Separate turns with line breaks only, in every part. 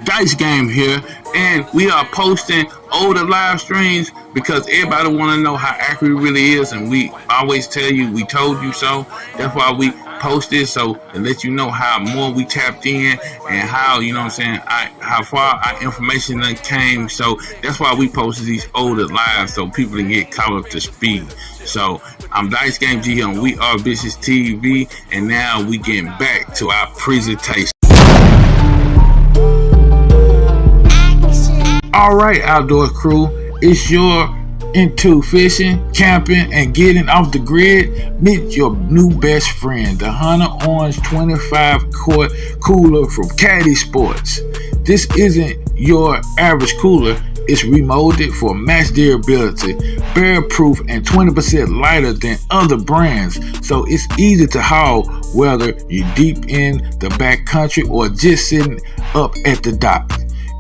Dice Game here, and we are posting older live streams because everybody want to know how accurate it really is, and we always tell you we told you so. That's why we post this, so to let you know how more we tapped in and how, you know what I'm saying, how far our information came. So that's why we posted these older lives, so people can get caught up to speed. So I'm Dice Game G on We Are Vicious TV, and now we getting back to our presentation. Alright, outdoor crew, it's your into fishing, camping, and getting off the grid. Meet your new best friend, the Hunter Orange 25 quart cooler from Caddy Sports. This isn't your average cooler. It's remolded for max durability, bear-proof, and 20% lighter than other brands, so it's easy to haul whether you're deep in the backcountry or just sitting up at the dock.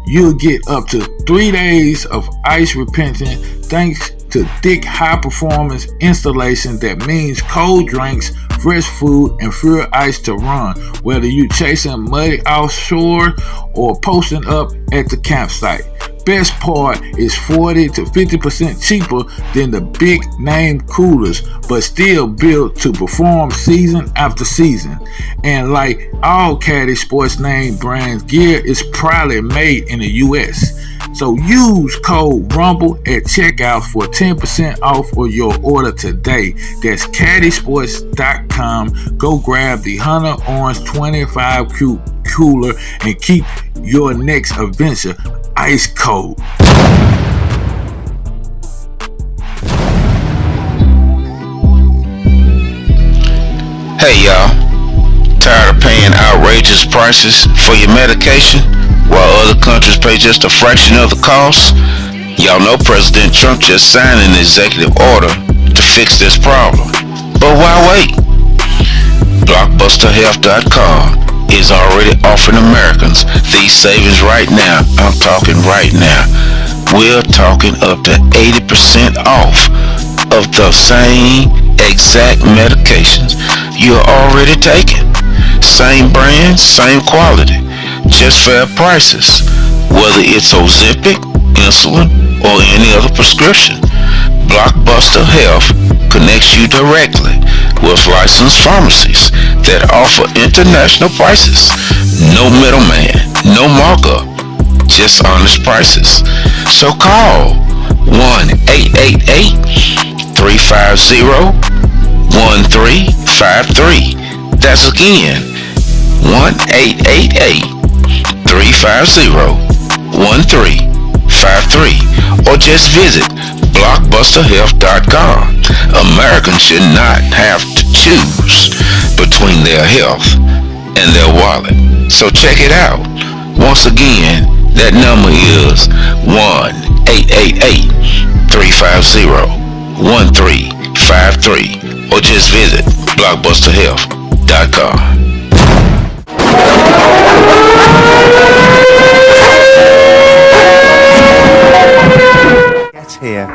You'll get up to 3 days of ice retention thanks to thick, high-performance installation that means cold drinks, fresh food, and fewer ice to run, whether you're chasing muddy offshore or posting up at the campsite. Best part is 40 to 50% cheaper than the big name coolers, but still built to perform season after season. And like all Caddy Sports name brands, gear is proudly made in the US. So use code RUMBLE at checkout for 10% off of your order today. That's caddysports.com. Go grab the Hunter Orange 25 cooler and keep your next adventure ice cold.
Hey y'all, tired of paying outrageous prices for your medication while other countries pay just a fraction of the cost? Y'all know President Trump just signed an executive order to fix this problem. But why wait? Blockbusterhealth.com is already offering Americans these savings right now. I'm talking right now. We're talking up to 80% off of the same exact medications you're already taking. Same brand, same quality, just fair prices. Whether it's Ozempic, insulin, or any other prescription, Blockbuster Health connects you directly with licensed pharmacies that offer international prices. No middleman, no markup, just honest prices. So call 1-888-350-1353. That's again 1-888-350-1353. 350-1353 or just visit blockbusterhealth.com. Americans should not have to choose between their health and their wallet. So check it out. Once again, that number is 1-888-350-1353 or just visit blockbusterhealth.com.
Get here.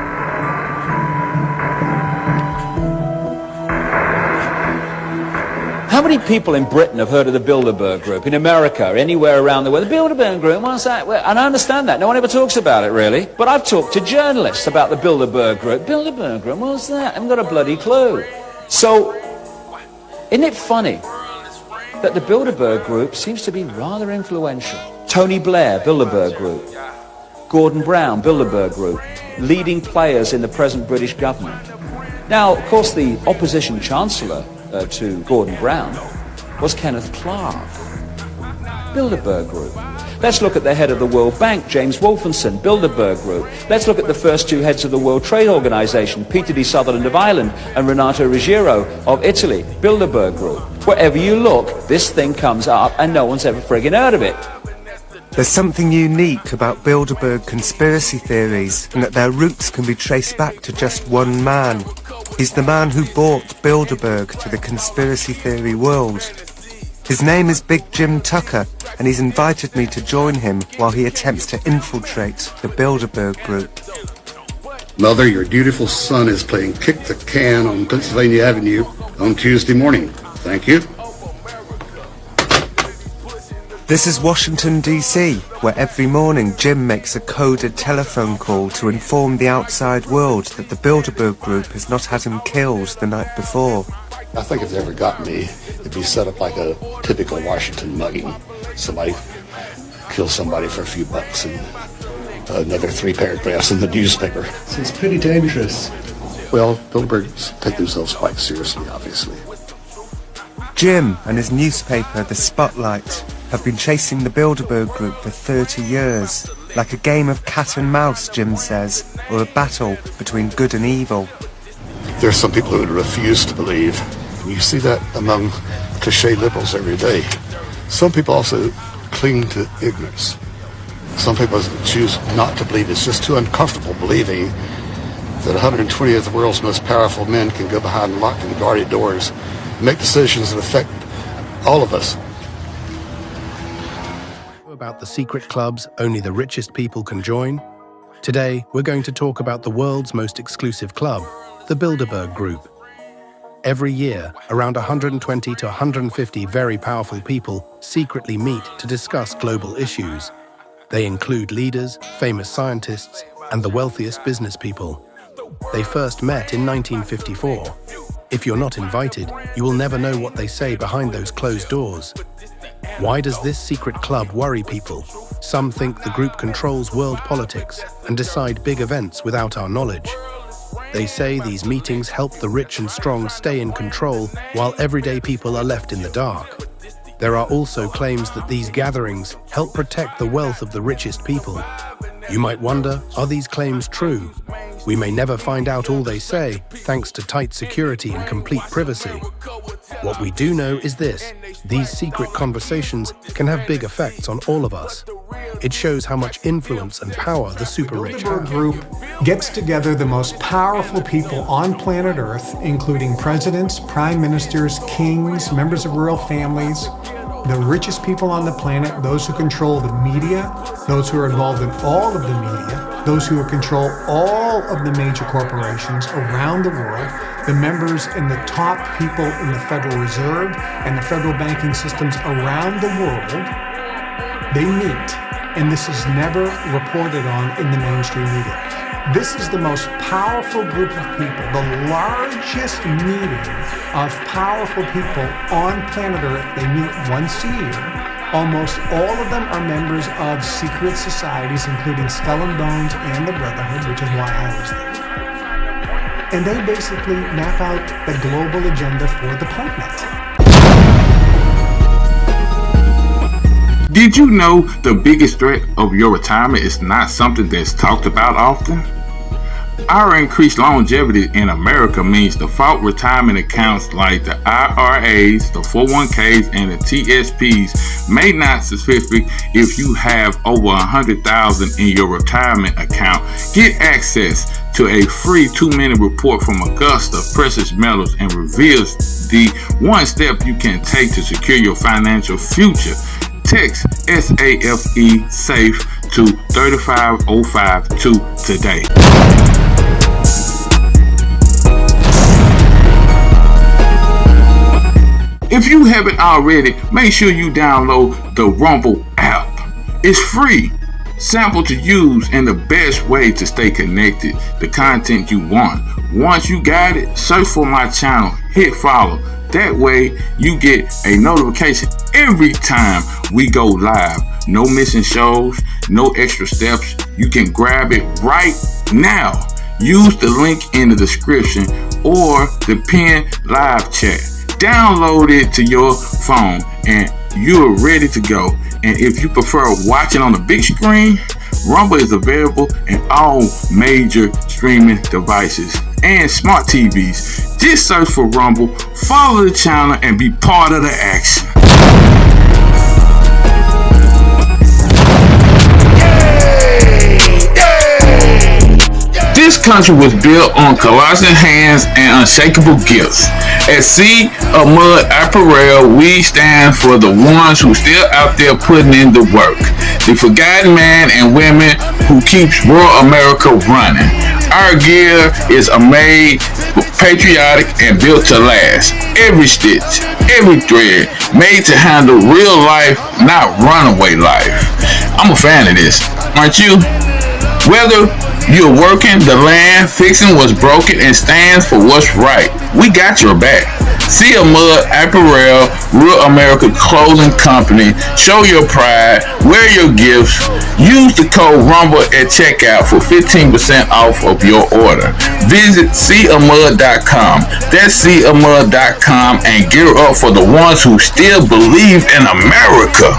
How many people in Britain have heard of the Bilderberg Group? In America, anywhere around the world? The Bilderberg Group, what's that? Well, and I understand that. No one ever talks about it, really. But I've talked to journalists about the Bilderberg Group. Bilderberg Group, what's that? I haven't got a bloody clue. So, isn't it funny that the Bilderberg Group seems to be rather influential? Tony Blair, Bilderberg Group. Gordon Brown, Bilderberg Group. Leading players in the present British government. Now, of course, the opposition chancellor to Gordon Brown was Kenneth Clark. Bilderberg Group. Let's look at the head of the World Bank, James Wolfensohn, Bilderberg Group. Let's look at the first two heads of the World Trade Organization, Peter D. Sutherland of Ireland and Renato Ruggiero of Italy, Bilderberg Group. Wherever you look, this thing comes up and no one's ever friggin' heard of it.
There's something unique about Bilderberg conspiracy theories, and that their roots can be traced back to just one man. He's the man who brought Bilderberg to the conspiracy theory world. His name is Big Jim Tucker, and he's invited me to join him while he attempts to infiltrate the Bilderberg Group.
Mother, your dutiful son is playing kick the can on Pennsylvania Avenue on Tuesday morning. Thank you.
This is Washington, D.C., where every morning Jim makes a coded telephone call to inform the outside world that the Bilderberg Group has not had him killed the night before.
I think if they ever got me, it'd be set up like a typical Washington mugging. Somebody kills somebody for a few bucks and another 3 paragraphs in the newspaper.
So it's pretty dangerous.
Well, Bilderbergs take themselves quite seriously, obviously.
Jim and his newspaper, The Spotlight, have been chasing the Bilderberg Group for 30 years, like a game of cat and mouse, Jim says, or a battle between good and evil.
There's some people who would refuse to believe. You see that among cliché liberals every day. Some people also cling to ignorance. Some people choose not to believe. It's just too uncomfortable believing that 120 of the world's most powerful men can go behind locked and guarded doors and make decisions that affect all of us.
About the secret clubs only the richest people can join? Today, we're going to talk about the world's most exclusive club, the Bilderberg Group. Every year, around 120 to 150 very powerful people secretly meet to discuss global issues. They include leaders, famous scientists, and the wealthiest business people. They first met in 1954. If you're not invited, you will never know what they say behind those closed doors. Why does this secret club worry people? Some think the group controls world politics and decide big events without our knowledge. They say these meetings help the rich and strong stay in control while everyday people are left in the dark. There are also claims that these gatherings help protect the wealth of the richest people. You might wonder, are these claims true? We may never find out all they say, thanks to tight security and complete privacy. What we do know is this: these secret conversations can have big effects on all of us. It shows how much influence and power the super-rich have.
The Bilderberg Group gets together the most powerful people on planet Earth, including presidents, prime ministers, kings, members of royal families, the richest people on the planet, those who control the media, those who are involved in all of the media, those who control all of the major corporations around the world, the members and the top people in the Federal Reserve and the federal banking systems around the world. They meet, and this is never reported on in the mainstream media. This is the most powerful group of people, the largest meeting of powerful people on planet Earth. They meet once a year. Almost all of them are members of secret societies, including Skull and Bones and the Brotherhood, which is why I was there. And they basically map out the global agenda for the planet.
Did you know the biggest threat of your retirement is not something that's talked about often? Our increased longevity in America means default retirement accounts like the IRAs, the 401ks, and the TSPs may not specific if you have over $100,000 in your retirement account. Get access to a free 2-minute report from Augusta Precious Metals and reveals the one step you can take to secure your financial future. Text SAFE SAFE to 35052 today. If you haven't already, make sure you download the Rumble app. It's free, simple to use, and the best way to stay connected to content you want. Once you got it, search for my channel, hit follow. That way you get a notification every time we go live. No missing shows, no extra steps. You can grab it right now. Use the link in the description or the pinned live chat. Download it to your phone and you're ready to go. And if you prefer watching on the big screen, Rumble is available in all major streaming devices and smart TVs. Just search for Rumble, follow the channel, and be part of the action. This country was built on colossal hands and unshakable gifts. At Sea of Mud Apparel, we stand for the ones who still out there putting in the work. The forgotten man and women who keeps rural America running. Our gear is made patriotic and built to last. Every stitch, every thread, made to handle real life, not runaway life. I'm a fan of this, aren't you? Whether you're working the land, fixing what's broken, and stands for what's right, we got your back. Sea of Mud Apparel, Real America Clothing Company. Show your pride, wear your gifts. Use the code RUMBLE at checkout for 15% off of your order. Visit seaofmud.com. That's seaofmud.com and gear up for the ones who still believe in America.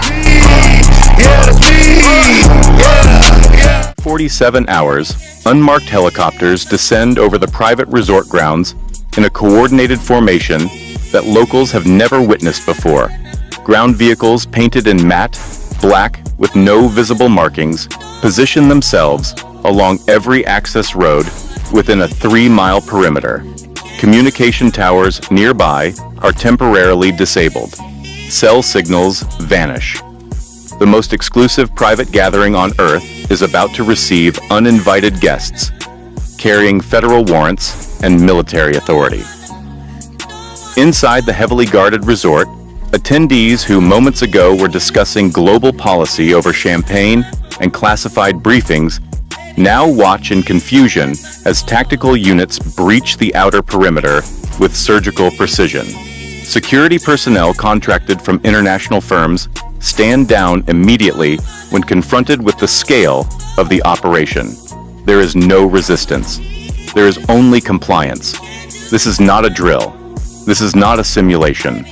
47 hours, unmarked helicopters descend over the private resort grounds in a coordinated formation that locals have never witnessed before. Ground vehicles painted in matte, black, with no visible markings, position themselves along every access road within a 3-mile perimeter. Communication towers nearby are temporarily disabled. Cell signals vanish. The most exclusive private gathering on Earth is about to receive uninvited guests, carrying federal warrants and military authority. Inside the heavily guarded resort, attendees who moments ago were discussing global policy over champagne and classified briefings now watch in confusion as tactical units breach the outer perimeter with surgical precision. Security personnel contracted from international firms stand down immediately when confronted with the scale of the operation. There is no resistance. There is only compliance. This is not a drill. This is not a simulation.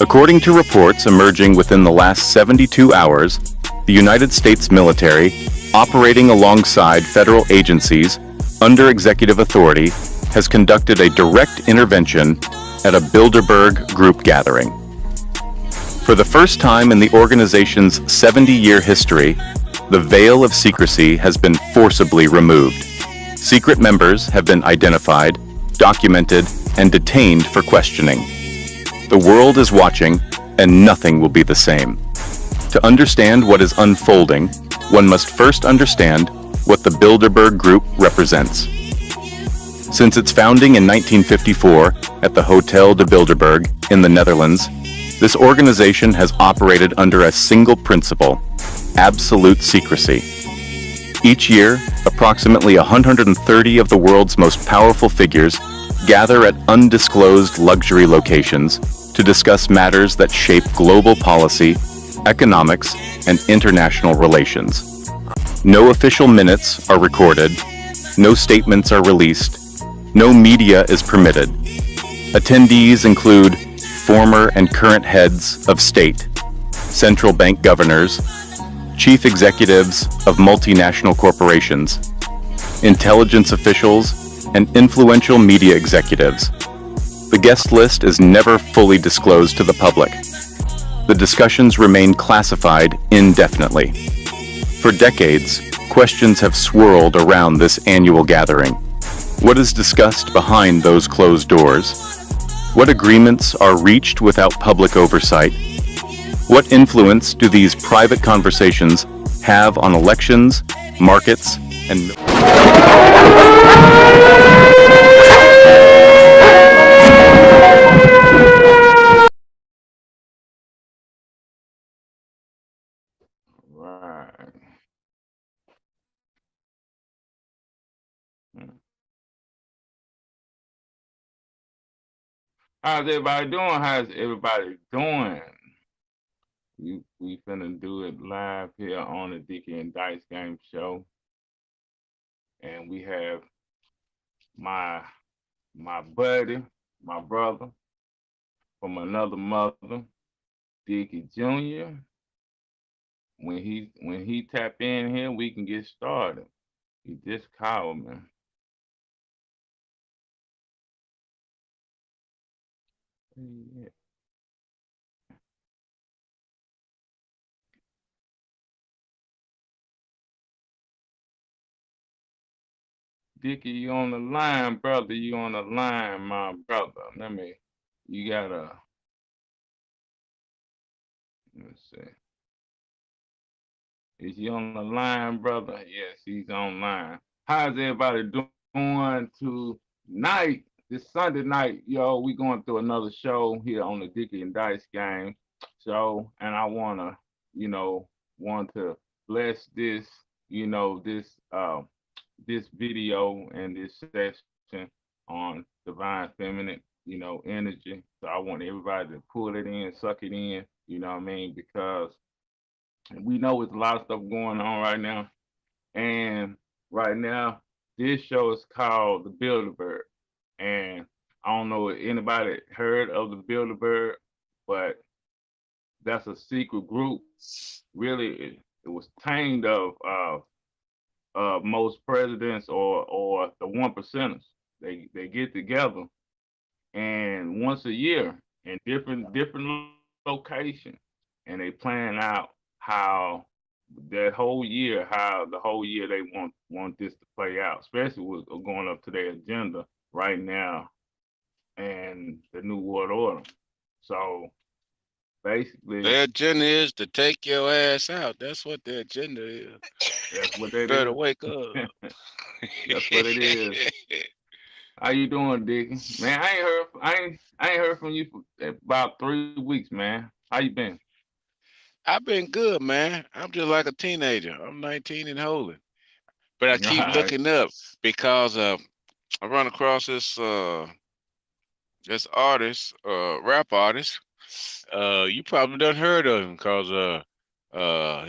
According to reports emerging within the last 72 hours, the United States military, operating alongside federal agencies under executive authority, has conducted a direct intervention at a Bilderberg Group gathering. For the first time in the organization's 70-year history, the veil of secrecy has been forcibly removed. Secret members have been identified, documented, and detained for questioning. The world is watching, and nothing will be the same. To understand what is unfolding, one must first understand what the Bilderberg Group represents. Since its founding in 1954 at the Hotel de Bilderberg in the Netherlands, this organization has operated under a single principle: absolute secrecy. Each year, approximately 130 of the world's most powerful figures gather at undisclosed luxury locations to discuss matters that shape global policy, economics, and international relations. No official minutes are recorded, no statements are released, no media is permitted. Attendees include former and current heads of state, central bank governors, chief executives of multinational corporations, intelligence officials, and influential media executives. The guest list is never fully disclosed to the public. The discussions remain classified indefinitely. For decades, questions have swirled around this annual gathering. What is discussed behind those closed doors? What agreements are reached without public oversight? What influence do these private conversations have on elections, markets, and...
Right. Hmm. How's everybody doing? How's everybody doing? We finna do it live here on the Dickie and Dice Game Show, and we have my my buddy, my brother from another mother, Dickie Jr. When he tap in here, we can get started. He just called me. Yeah. Dickie, you on the line, brother? You on the line, my brother? You gotta. Let's see. Is he on the line, brother? Yes, he's online. How's everybody doing tonight? This Sunday night, yo, we going through another show here on the Dickie and Dice Game show, and I you know, want to bless this, this video and this session on divine feminine, energy. So I want everybody to pull it in, suck it in, you know what I mean? Because we know it's a lot of stuff going on right now. And right now, this show is called The Bilderberg. And I don't know if anybody heard of the Bilderberg, but that's a secret group. Really, it was tamed of most presidents or the one percenters. They get together and once a year in different locations, and they plan out how how the whole year they want this to play out, especially with going up to their agenda right now and the new world order. So basically,
Their agenda is to take your ass out. That's what their agenda is.
that's what
You
that
better
is.
wake up.
That's what it is. How you doing, Dickie? Man, I ain't heard from you for about 3 weeks, man. How you been?
I've been good, man. I'm just like a teenager. I'm 19 and holding. But I
All
keep
right.
looking up because I run across this artist, rap artist. You probably done heard of him because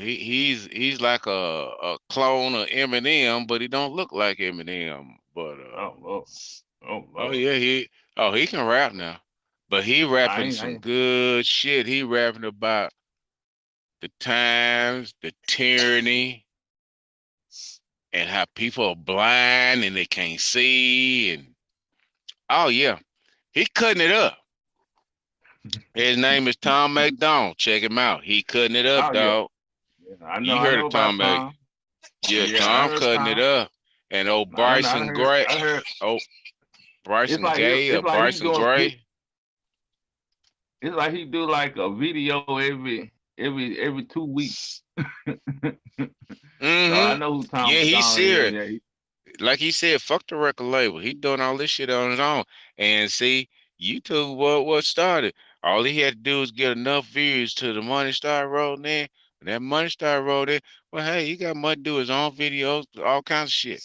he's like a clone of Eminem, but he don't look like Eminem. But
Oh Lord. Oh
oh
Lord.
yeah, he can rap now. But he rapping
I
some
ain't.
good shit. He rapping about the times, the tyranny, and how people are blind and they can't see. And oh yeah, he cutting it up. His name is Tom McDonald. Check him out. He cutting it up,
Oh yeah.
dog.
Yeah,
You
I
heard
know
of
about
Tom Mc?
Tom.
Yeah,
Yeah, I
Tom
heard
cutting it
Tom.
up. And old Bryson Gray.
I heard.
Oh,
It's
Bryson
like
Gay or
it's like
Bryson Gray.
it's like he do like a video every 2 weeks. So I
Mm-hmm.
know who Tom
Yeah, he's
McDonald is.
serious.
Yeah,
Like he said, fuck the record label. He doing all this shit on his own. And see, YouTube what started. All he had to do was get enough views to the money started rolling in. When that money started rolling in, well, hey, he got money to do his own videos, all kinds of shit.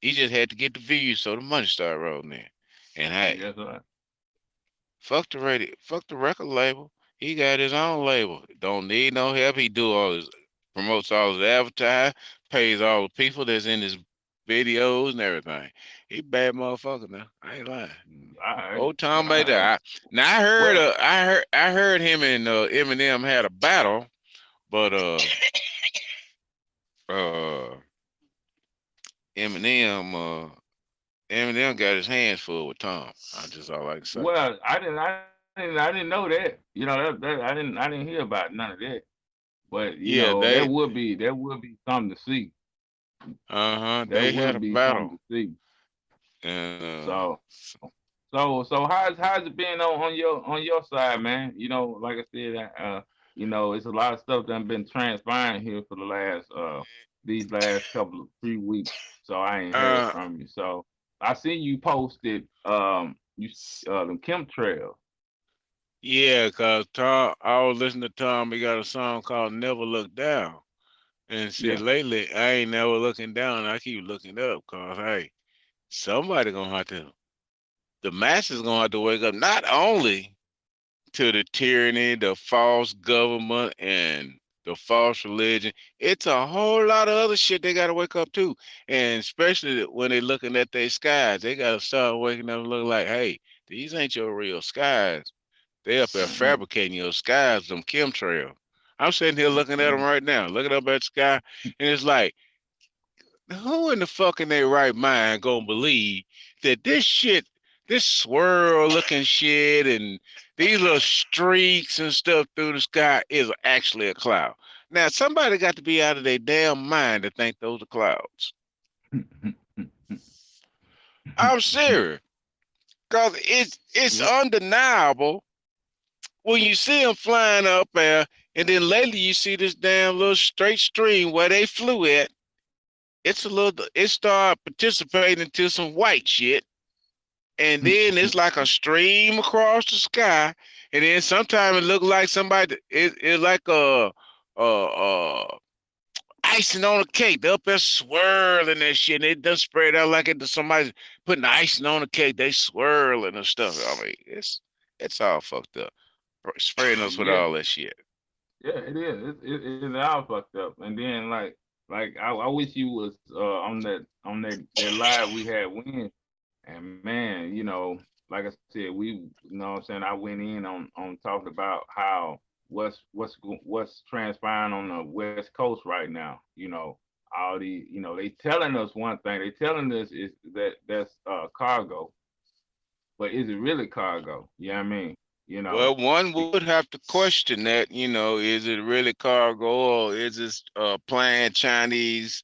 He just had to get the views so the money started rolling in. And hey,
yes, sir.
fuck the record label. He got his own label. Don't need no help. He do all his promotes all his advertising, pays all the people that's in his videos and everything. He bad motherfucker now. I ain't lying.
I,
Old Tom
I,
Baker. Now
well,
I heard him and Eminem had a battle, but uh Eminem Eminem got his hands full with Tom. I just all like to say.
well, I didn't know that. You know that I didn't hear about none of that. But you
Yeah,
know,
they
there would be something to see. There
they had a
would be
battle.
something to see.
And
So so how's it been on your side, man? You know, like I said, you know, it's a lot of stuff that been transpiring here for the last these last couple of 3 weeks. So I ain't heard
uh
from you. So I seen you posted you them chemtrails.
yeah, cause Tom I was listening to Tom, he got a song called Never Look Down. And see
Yeah.
lately I ain't never looking down. I keep looking up cause hey, somebody gonna have to the masses gonna have to wake up not only to the tyranny, the false government, and the false religion. It's a whole lot of other shit they gotta wake up to. And especially when they looking at their skies, they gotta start waking up and look like, hey, these ain't your real skies. They up there
Mm-hmm.
fabricating your skies, them chemtrails. I'm sitting here looking at them
Mm-hmm.
right now, looking up at the sky, and it's like, who in the fuck in their right mind gonna believe that this shit, this swirl looking shit and these little streaks and stuff through the sky is actually a cloud? Now somebody got to be out of their damn mind to think those are clouds. I'm serious. Cause it's
Yeah.
undeniable when you see them flying up there, and then lately you see this damn little straight stream where they flew at. It's a little, it started participating into some white shit, and then it's like a stream across the sky, and then sometimes it look like somebody, it like a icing on a cake. They up there swirling that shit, and it does spread out like it somebody putting the icing on the cake. They swirling and stuff. I mean, it's all fucked up. Spraying us with
Yeah.
all that shit.
Yeah, it is. It's all fucked up. And then like I wish you was on that live we had Wednesday. And man, you know, like I said, we you know what I'm saying, I went in on talking about how what's transpiring on the West Coast right now. You know, all the you know, they telling us one thing. They telling us is that that's cargo, but is it really cargo? You know what I mean? You know.
Well, one would have to question that, is it really cargo or is this planned Chinese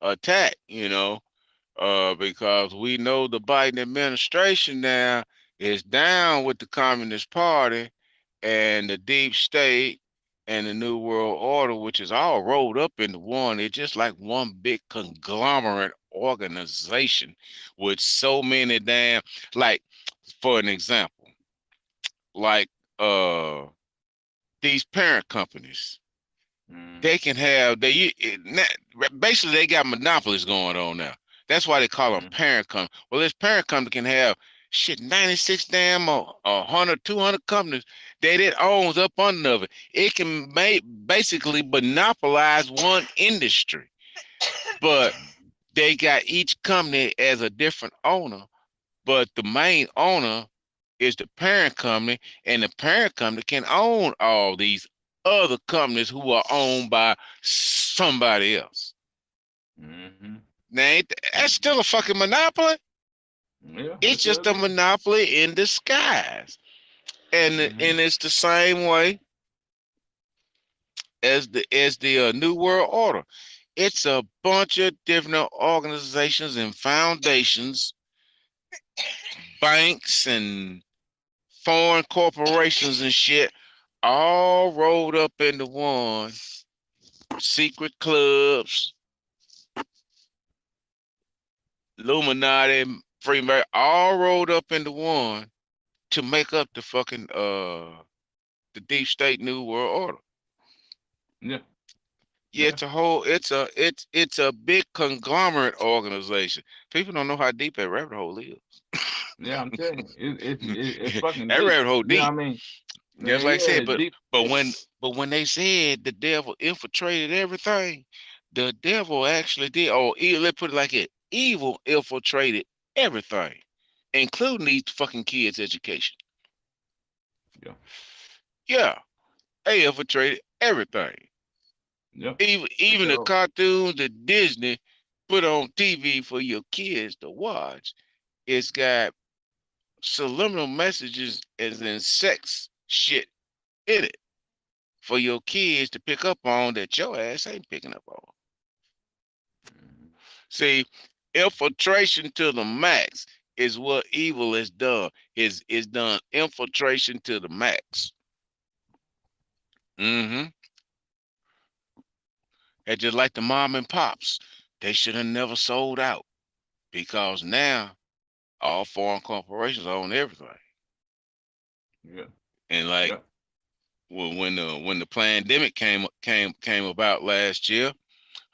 attack, because we know the Biden administration now is down with the Communist Party and the deep state and the New World Order, which is all rolled up into one. It's just like one big conglomerate organization with so many damn, like, for an example, like these parent companies. They can have basically they got monopolies going on now. That's why they call them parent company. Well, this parent company can have shit 96 damn or 100, 200 companies that it owns up under it. It can basically monopolize one industry, but they got each company as a different owner. But the main owner is the parent company, and the parent company can own all these other companies who are owned by somebody else.
Mm-hmm.
Now, that's still a fucking monopoly.
Yeah,
It's
it
just
sure
a
is.
monopoly in disguise, and
Mm-hmm.
it's the same way as the New World Order. It's a bunch of different organizations and foundations, banks and foreign corporations and shit, all rolled up into one. Secret clubs, Illuminati, Freemasons, all rolled up into one to make up the fucking the deep state New World Order.
Yeah,
Yeah,
yeah,
it's a whole, it's a big conglomerate organization. People don't know how deep that rabbit hole is.
yeah. I'm telling you, it's fucking
That
deep.
rabbit hole
You know
deep.
what I mean?
Just
Yeah,
like I
yeah,
said,
it's deep.
but when they said the devil infiltrated everything, the devil actually did. Or let's put it like it. evil infiltrated everything, including these fucking kids' education.
Yeah.
Yeah, they infiltrated everything.
Yep. For
Even the
sure.
cartoons that Disney put on TV for your kids to watch, it's got subliminal messages as in sex shit in it for your kids to pick up on that your ass ain't picking up on. See, infiltration to the max is what evil has done. Is done infiltration to the max. Mm-hmm. And just like the mom and pops, they should have never sold out because now all foreign corporations own everything.
Yeah.
And like
Yep.
when the pandemic came about last year,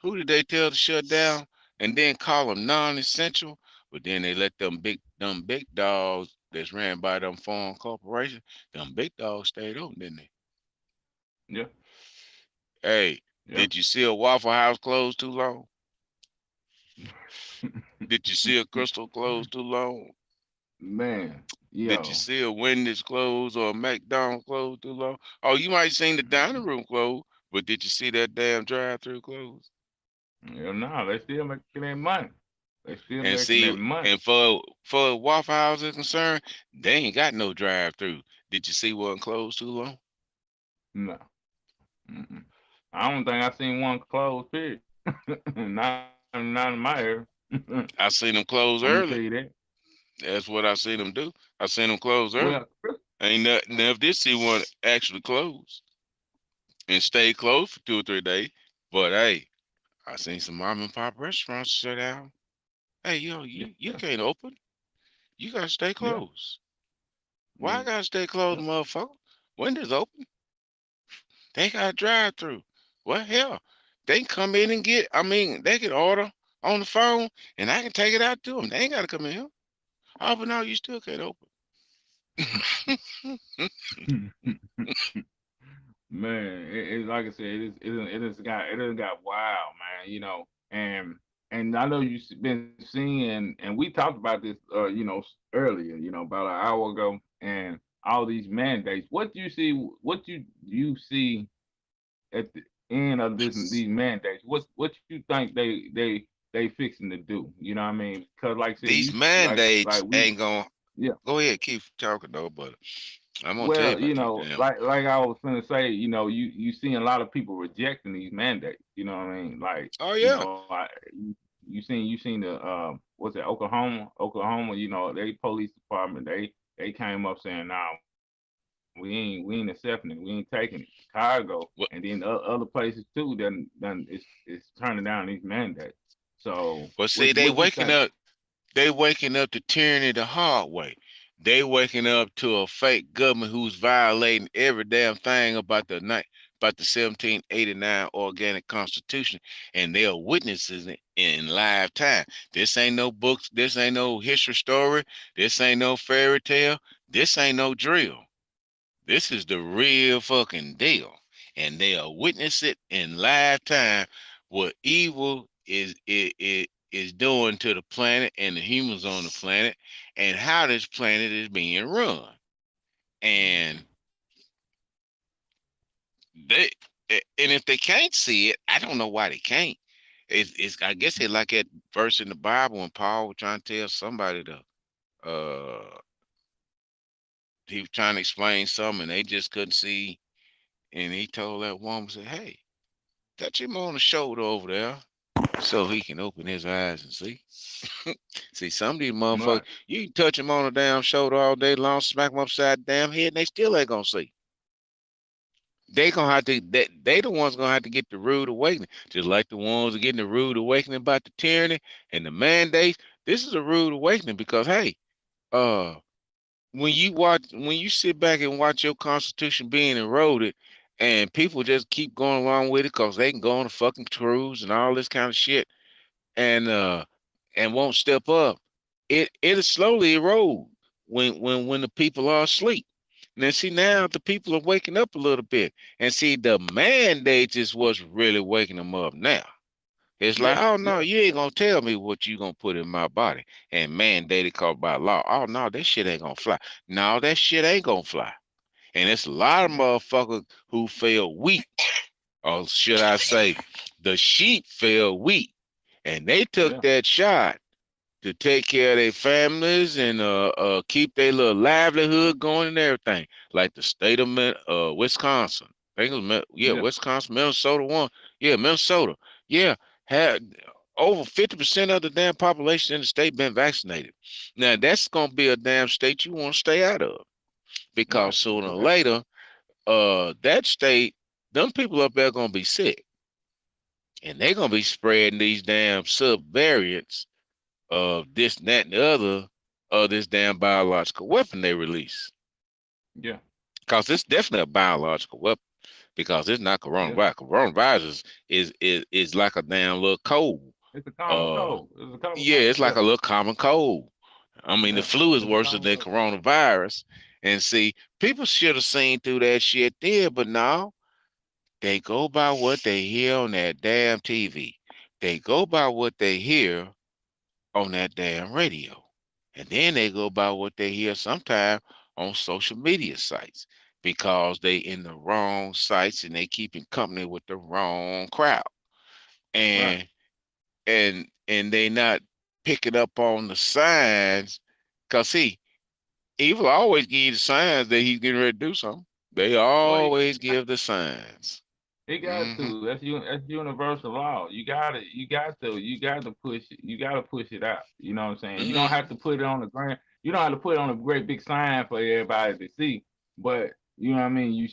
who did they tell to shut down and then call them non-essential? But then they let them big dogs that's ran by them foreign corporations, them big dogs stayed open, didn't they?
Yeah.
Hey,
Yeah.
did you see a Waffle House close too long? Did you see a Crystal close too long?
Man,
Did you
yo.
see a Wendy's close or a McDonald's close too long? Oh, you might have seen the dining room close, but did you see that damn drive-through close?
Yeah, no, they still making that money. They still
And
making that
see,
money.
and for Waffle House is concerned, they ain't got no drive-through. Did you see one closed too long?
No. Mm-mm. I don't think I seen one closed period. Not in my area.
I seen them
I'm
close
gonna tell you
early.
that.
That's what I seen them do. I seen them close
Well,
early. Ain't never did see one actually close and stay closed for 2 or 3 days. But hey, I seen some mom and pop restaurants shut down. Hey, yo,
yeah,
you can't open. You gotta stay
yeah,
closed. Why I
yeah,
gotta stay closed, motherfucker? Windows open. They got a drive through. Well, hell, they can come in and get. I mean, they can order on the phone, and I can take it out to them. They ain't gotta come in here. Oh, but no, you still can't open.
yeah. Man, it's like I said, it has got wild, man. And I know you've been seeing, and we talked about this, earlier, about an hour ago, and all these mandates. What do you see? What you see at the end of these mandates? What you think they fixing to do? You know what I mean? Because like I said,
These
like
mandates
we,
ain't gonna.
yeah.
Go ahead, keep talking though, but I'm gonna tell you
Well,
about these damn.
like I was gonna say, you seeing a lot of people rejecting these mandates. You know what I mean? Like,
Oh yeah,
you seen the what's it, Oklahoma. They police department. They came up saying, nah, we ain't accepting it. We ain't taking it. Chicago and
well,
then other places too. Then it's turning down these mandates. So
well,
what
see,
what you think?
they waking up to tyranny the hard way. They waking up to a fake government who's violating every damn thing about the 1789 organic constitution, and they are witnesses in live time. This ain't no books. This ain't no history story. This ain't no fairy tale. This ain't no drill. This is the real fucking deal. And they are witness it in live time what evil is doing to the planet and the humans on the planet and how this planet is being run. And they and if they can't see it, I don't know why they can't. It's I guess it's like that verse in the Bible when Paul was trying to tell somebody to he was trying to explain something and they just couldn't see. And he told that woman, said, hey, touch him on the shoulder over there so he can open his eyes and see. See, some of these motherfuckers,
Right.
you can touch them on the damn shoulder all day long, smack them upside the damn head, and they still ain't gonna see. They gonna have to they the ones gonna have to get the rude awakening. Just like the ones that getting the rude awakening about the tyranny and the mandates. This is a rude awakening because hey, uh when you sit back and watch your constitution being eroded and people just keep going along with it because they can go on a fucking cruise and all this kind of shit and won't step up, it'll slowly erode when the people are asleep. Now see now the people are waking up a little bit. And see the mandates is what's really waking them up now. It's like,
Yeah,
oh no,
yeah,
you ain't gonna tell me what you gonna put in my body and mandated called by law. Oh no, that shit ain't gonna fly. No, that shit ain't gonna fly. And it's a lot of motherfuckers who feel weak, or should I say, the sheep feel weak, and they took
yeah,
that shot to take care of their families and keep their little livelihood going and everything. Like the state of Wisconsin, I think it was yeah,
yeah,
Wisconsin, Minnesota one, yeah, Minnesota, yeah, had over 50% of the damn population in the state been vaccinated. Now that's gonna be a damn state you want to stay out of because
right.
sooner or
Correct.
later, that state, them people up there gonna be sick and they're gonna be spreading these damn sub variants of this, and that, and the other of this damn biological weapon they release.
Yeah,
Because it's definitely a biological weapon. Because it's not
yeah.
coronavirus. Coronavirus is like a damn little cold.
It's a common
Uh,
cold. It's a common
yeah,
cold.
it's like
Yeah,
a little common cold. I mean, the
yeah.
flu is
It's a
worse than
common cold.
coronavirus. And see, people should have seen through that shit then, but now they go by what they hear on that damn TV. They go by what they hear on that damn radio. And then they go by what they hear sometime on social media sites because they in the wrong sites and they keeping company with the wrong crowd.
Right.
And and they not picking up on the signs. Cause see, evil always give you the signs that he's getting ready to do something. They
Well,
always give the signs.
he got
Hmm.
to. That's universal law. You got to push it. You got to push it out. You know what I'm saying? You don't
Hmm.
have to put it on the ground. You don't have to put it on a great big sign for everybody to see. But you know what I mean.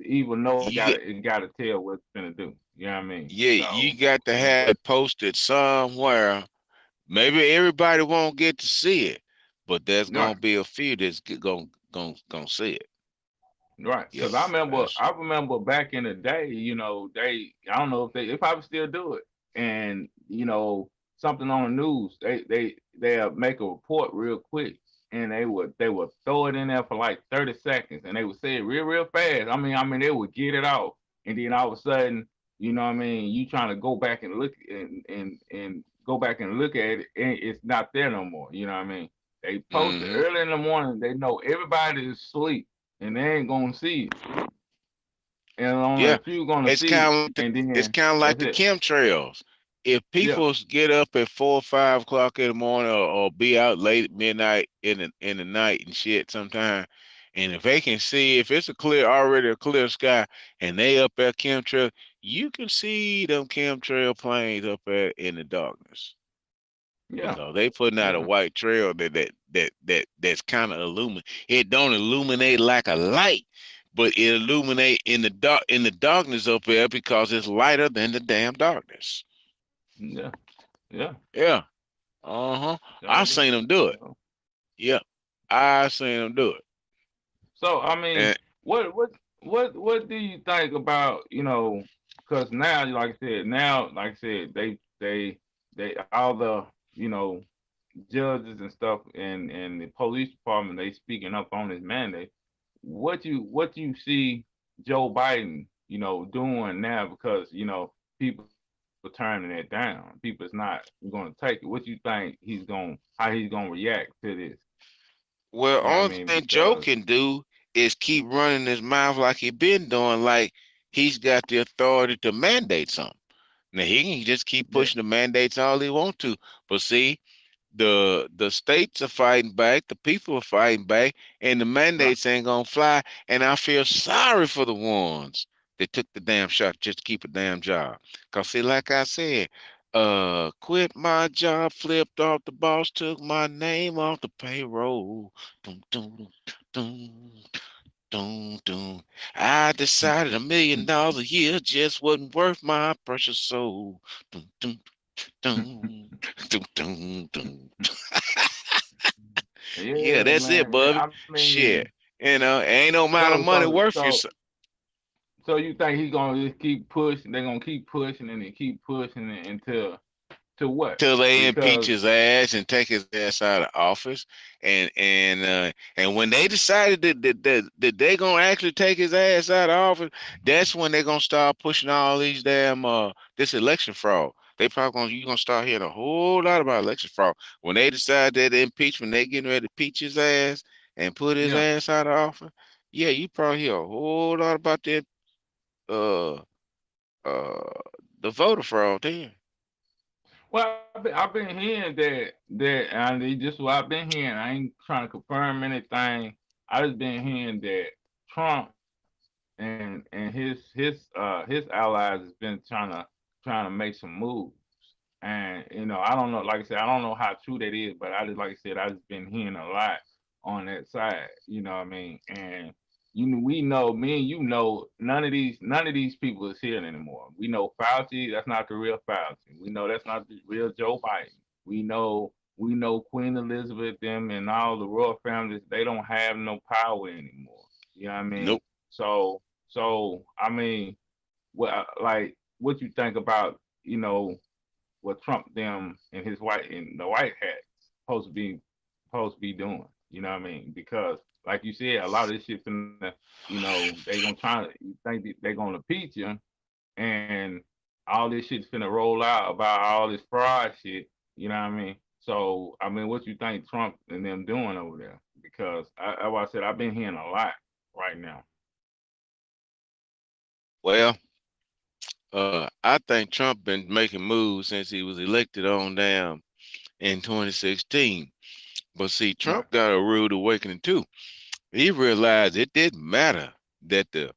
Even know
You
it got to tell what it's gonna do. You know what I mean?
yeah,
So,
you got to have
but
it posted somewhere. Maybe everybody won't get to see it, but there's
right.
gonna be a few that's gonna see it.
Right,
Yeah,
because I remember,
that's
I remember back in the day, I don't know if they probably still do it, and something on the news, they make a report real quick, and they would throw it in there for like 30 seconds, and they would say it real fast. I mean they would get it out, and then all of a sudden, what I mean, you trying to go back and look and go back and look at it, and it's not there no more. You know what I mean? They post it
mm-hmm.
early in the morning. They know everybody is asleep and they ain't gonna see it. And only
Yeah,
a few gonna
it's
see
kind
it,
of like
and
it's
then
kind of like
that's
the
it.
chemtrails. If
Yeah,
people get up at 4 or 5 o'clock in the morning, or be out late at midnight in the night and shit sometime, and if they can see, if it's already a clear sky, and they up at chemtrail, you can see them chemtrail planes up there in the darkness
yeah,
because they putting out a
yeah,
white trail that's kind of illuminate. It don't illuminate like a light, but it illuminate in the darkness up there because it's lighter than the damn darkness.
yeah, yeah.
Yeah. Uh-huh.
So
I
it
seen
is.
them do it.
So,
Yeah. I seen them do it.
so I mean,
And
what do you think about Because now, like I said, they all the judges and stuff and the police department they speaking up on this mandate. What you see Joe Biden, doing now because people turning it down. People's not going to take it. What you think how he's going to react to this?
well,
You know what I
only
mean?
thing Joe
Because
can do is keep running his mouth like he been doing, like he's got the authority to mandate something. Now he can just keep
yeah,
pushing the mandates all he want to. But see, the states are fighting back, the people are fighting back, and the
right.
mandates ain't gonna fly. And I feel sorry for the ones that took the damn shot just to keep a damn job. Cause see, like I said, quit my job, flipped off the boss, took my name off the payroll. Dun, dun, dun, dun, dun. I decided $1 million a year just wasn't worth my precious soul. Dun, dun, dun, dun, dun, dun. Yeah,
Yeah,
that's it,
man.
Bubby.
I mean,
Shit. Ain't no amount of
so
money
so
worth you.
so so you think he's gonna just keep pushing? They're gonna keep pushing and they keep pushing it until. To what?
till they impeach
Because
his ass and take his ass out of office. And when they decided that they gonna actually take his ass out of office, that's when they're gonna start pushing all these damn this election fraud. They probably gonna you gonna start hearing a whole lot about election fraud when they decide that impeachment they getting ready to impeach his ass and put his
yeah.
ass out of office. Yeah, you probably hear a whole lot about that uh uh the voter fraud then.
Well, I've been hearing that, and it's just what I've been hearing. I ain't trying to confirm anything. I just been hearing that Trump and his allies has been trying to make some moves. And I don't know. Like I said, I don't know how true that is, but I just like I said, I just been hearing a lot on that side. You know what I mean? And we know, me and you know, none of these people is here anymore. We know Fauci, that's not the real Fauci. We know that's not the real Joe Biden. We know Queen Elizabeth, them, and all the royal families. They don't have no power anymore. You know what I mean?
Nope.
So I mean, what you think about what Trump them and his white in the White Hat supposed to be doing? You know what I mean? Because like you said, a lot of this shit finna, they gonna try to you think they gonna impeach him, and all this shit's finna roll out about all this fraud shit. You know what I mean? So I mean, what you think Trump and them doing over there? Because I said I've been hearing a lot right now.
Well, I think Trump been making moves since he was elected on down in 2016. But see,
Right.
Trump got a rude awakening too. He realized it didn't matter that the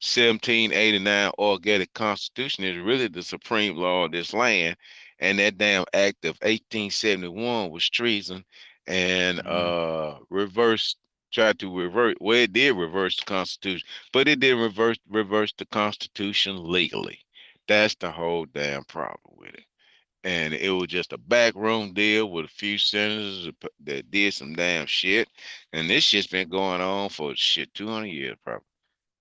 1789 organic constitution is really the supreme law of this land, and that damn act of 1871 was treason and
Mm-hmm.
reversed tried to revert well it did reverse the constitution, but it didn't reverse the constitution legally. That's the whole damn problem with it. And it was just a backroom deal with a few senators that did some damn shit. And this shit's been going on for shit 200 years probably,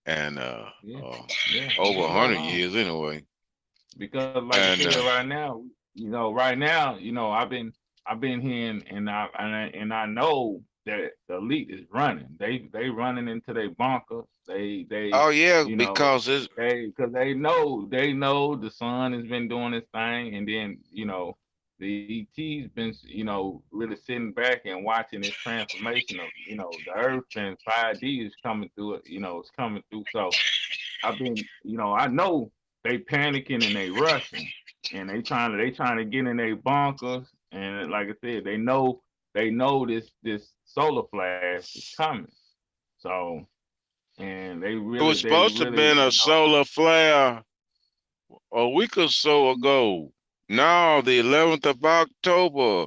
and
Yeah, yeah, it's
over
been going
100
on.
years anyway.
Because like I
And
said, right now, I've been hearing, and I know that the elite is running. They running into their bunkers.
oh yeah,
You know
because it's
because they know the sun has been doing its thing, and then the ET's been really sitting back and watching this transformation of the Earth, and 5D is coming through it. It's coming through. So I know they panicking and they rushing, and they trying to get in their bunkers. And like I said, they know this solar flash is coming. So, and they
it
really
was
they
supposed to have
really
been a solar flare a week or so ago. No, the 11th of October,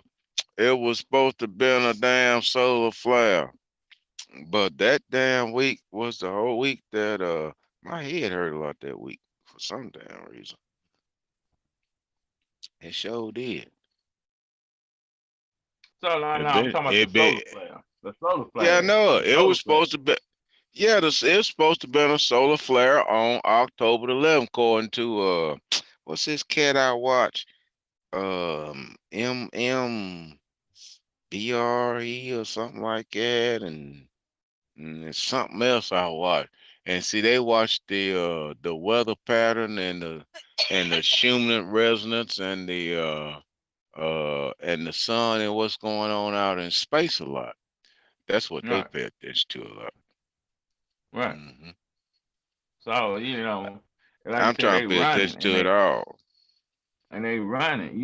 it was supposed to have been a damn solar flare. But that damn week was the whole week that my head hurt a lot that week for some damn reason. It sure did.
so no, no,
It
I'm
been
talking about the
it been
solar flare. The solar
yeah, I
flare.
know
The
it. It
solar
was
flare.
supposed to be yeah, it was supposed to be a solar flare on October the 11th, according to what's this cat I watch? MMBRE or something like that, and it's something else I watch. And see, they watch the weather pattern and the Schumann resonance and the sun and what's going on out in space a lot. That's what they
Right,
pay attention to a lot.
right.
Hmm.
So like I
I'm
said,
trying
they
to pay
running
attention
and
to it
they
all.
and they running.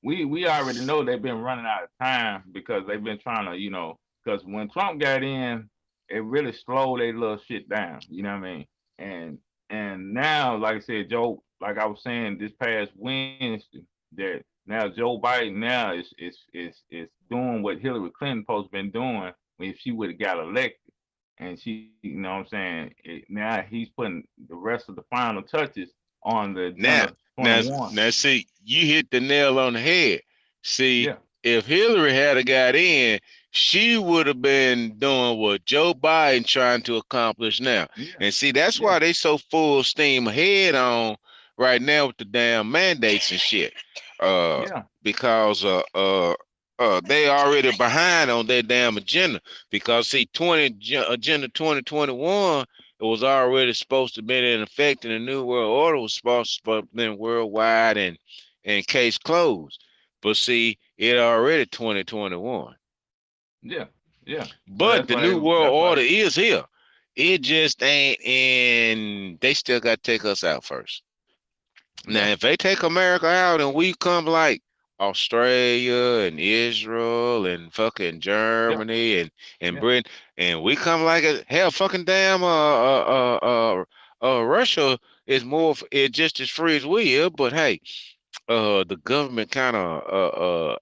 We already know they've been running out of time because they've been trying to, because when Trump got in, it really slowed their little shit down. You know what I mean? And and now, like I said, Joe, like I was saying this past Wednesday, that now Joe Biden now is doing what Hillary Clinton supposed to been doing if she would have got elected. And she, you know what I'm saying? Now he's putting the rest of the final touches on the
Now,
agenda
now,
21.
now, see, you hit the nail on the head. See,
Yeah,
if Hillary had a got in, she would have been doing what Joe Biden trying to accomplish now.
yeah,
And see, that's
yeah,
why they so full steam ahead on right now with the damn mandates and shit. Uh,
Yeah.
because they already behind on their damn agenda. Because see, agenda 2021, it was already supposed to be in effect, and the new world order was supposed to be worldwide and case closed. But see, it already 2021.
Yeah. Yeah. So
But
that's
the
why
new world
that's why
order is here. It just ain't, and they still got to take us out first. Now,
yeah.
if they take America out and we come like Australia and Israel and fucking
Yeah.
Germany and
Yeah.
Britain, and we come like a hell, fucking damn, Russia is is just as free as we are. But hey, the government kind of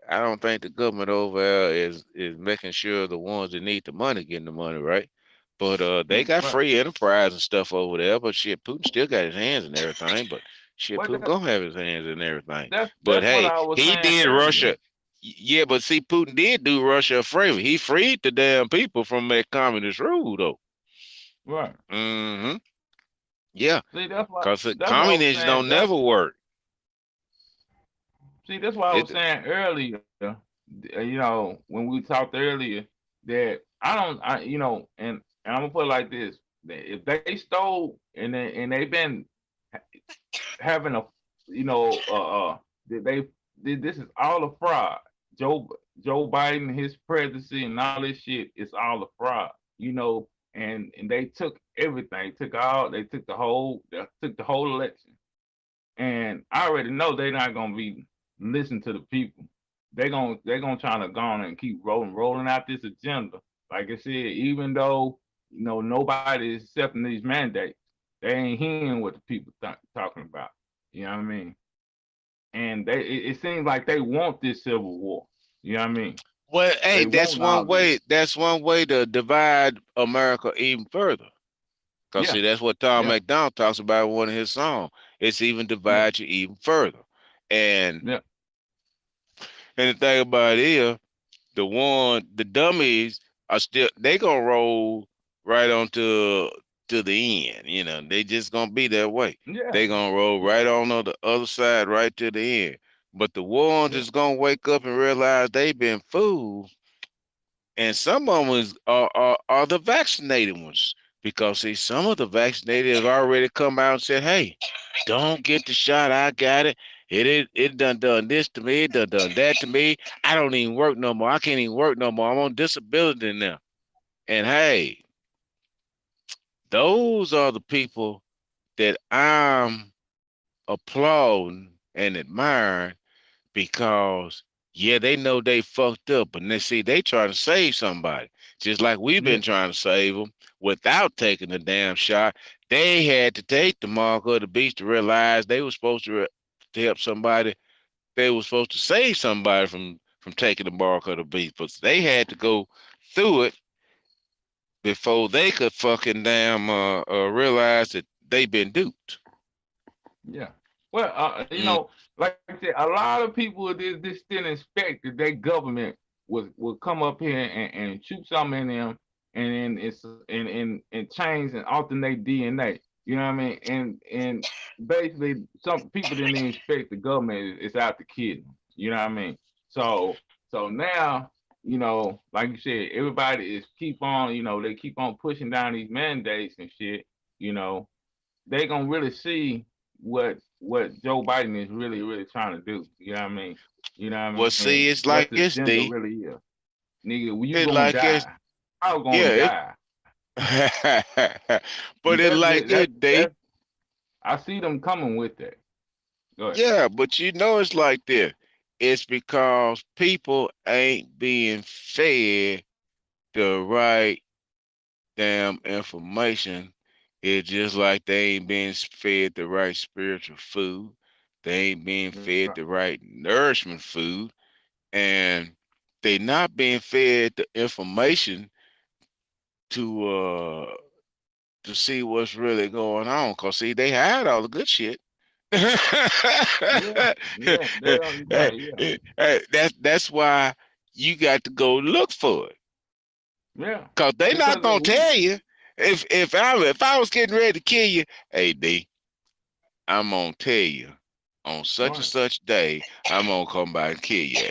I don't think the government over there is making sure the ones that need the money getting the money, right? But they got
Right.
free enterprise and stuff over there. But shit, Putin still got his hands in everything. But shit,
Well,
Putin gonna have his hands in everything. But
that's what
hey,
I was
he
saying
did
earlier.
Russia. Yeah, but see, Putin did do Russia a favor. He freed the damn people from that communist rule, though.
Right.
Mm-hmm. Yeah,
See,
cause the
that's what I was
communists
saying.
don't never work.
See, that's what I was
It
saying earlier. When we talked earlier, that and I'm gonna put it like this: that if they stole they've been having a, they this is all a fraud. Joe Joe Biden, his presidency, and all this shit is all a fraud. And they took everything, they took the whole election. And I already know they're not gonna be listen to the people. They're gonna try to go on and keep rolling out this agenda. Like I said, even though nobody is accepting these mandates, they ain't hearing what the people talking about. You know what I mean? And it seems like they want this civil war. You know what I mean?
Well, hey,
They want all this.
That's one way to divide America even further. Cause
Yeah,
see, that's what Tom
yeah,
McDonald talks about in one of his songs. It's even
yeah,
divide you even further. And
yeah,
and the thing about it is, the dummies are still they gonna roll right on to the end. You know, they just gonna be that way.
yeah,
They gonna roll
yeah,
right on the other side, right to the end. But the ones
yeah,
that's gonna wake up and realize they been fooled, and some of them are the vaccinated ones. Because see, some of the vaccinated have already come out and said, "Hey, don't get the shot. I got it. It done this to me. It done that to me. I don't even work no more. I can't even work no more. I'm on disability now." And hey, those are the people that I'm applauding and admiring because yeah, they know they fucked up, but they see they trying to save somebody, just like we've
yeah,
been trying to save them without taking the damn shot. They had to take the mark of the beast to realize they were supposed to help somebody. They were supposed to save somebody from taking the mark of the beast, but they had to go through it before they could fucking damn realize that they've been duped.
yeah. Well,
Mm.
like I said, a lot of people this still expect that their government would come up here and shoot something in them, and then and change and alternate DNA. You know what I mean? And basically, some people didn't even expect the government is out to kill them. You know what I mean? So now, like you said, everybody is keep on, they keep on pushing down these mandates and shit. You know, they gonna really see what Joe Biden is really trying to do. You know what I mean? You know what
Well,
I mean?
see, it's
What
like
the
this,
agenda
D.
really is. Nigga, when you
It's
gonna
like this.
die? I'm gonna
Yeah,
die.
but it's like this, D.
That's I see them coming with that. Go ahead.
Yeah, but you know it's like this. It's because people ain't being fed the right damn information. It's just like they ain't being fed the right spiritual food. They ain't being fed
Right.
the right nourishment food. And they not being fed the information to to see what's really going on. Cause see, they had all the good shit.
Yeah, yeah, they are. You're right. Yeah,
That's why you got to go look for it.
yeah.
Cause they not
Because
gonna
we,
tell you. If I was getting ready to kill you, hey D, I'm gonna tell you on such and
Right.
such day, I'm gonna come by and kill you.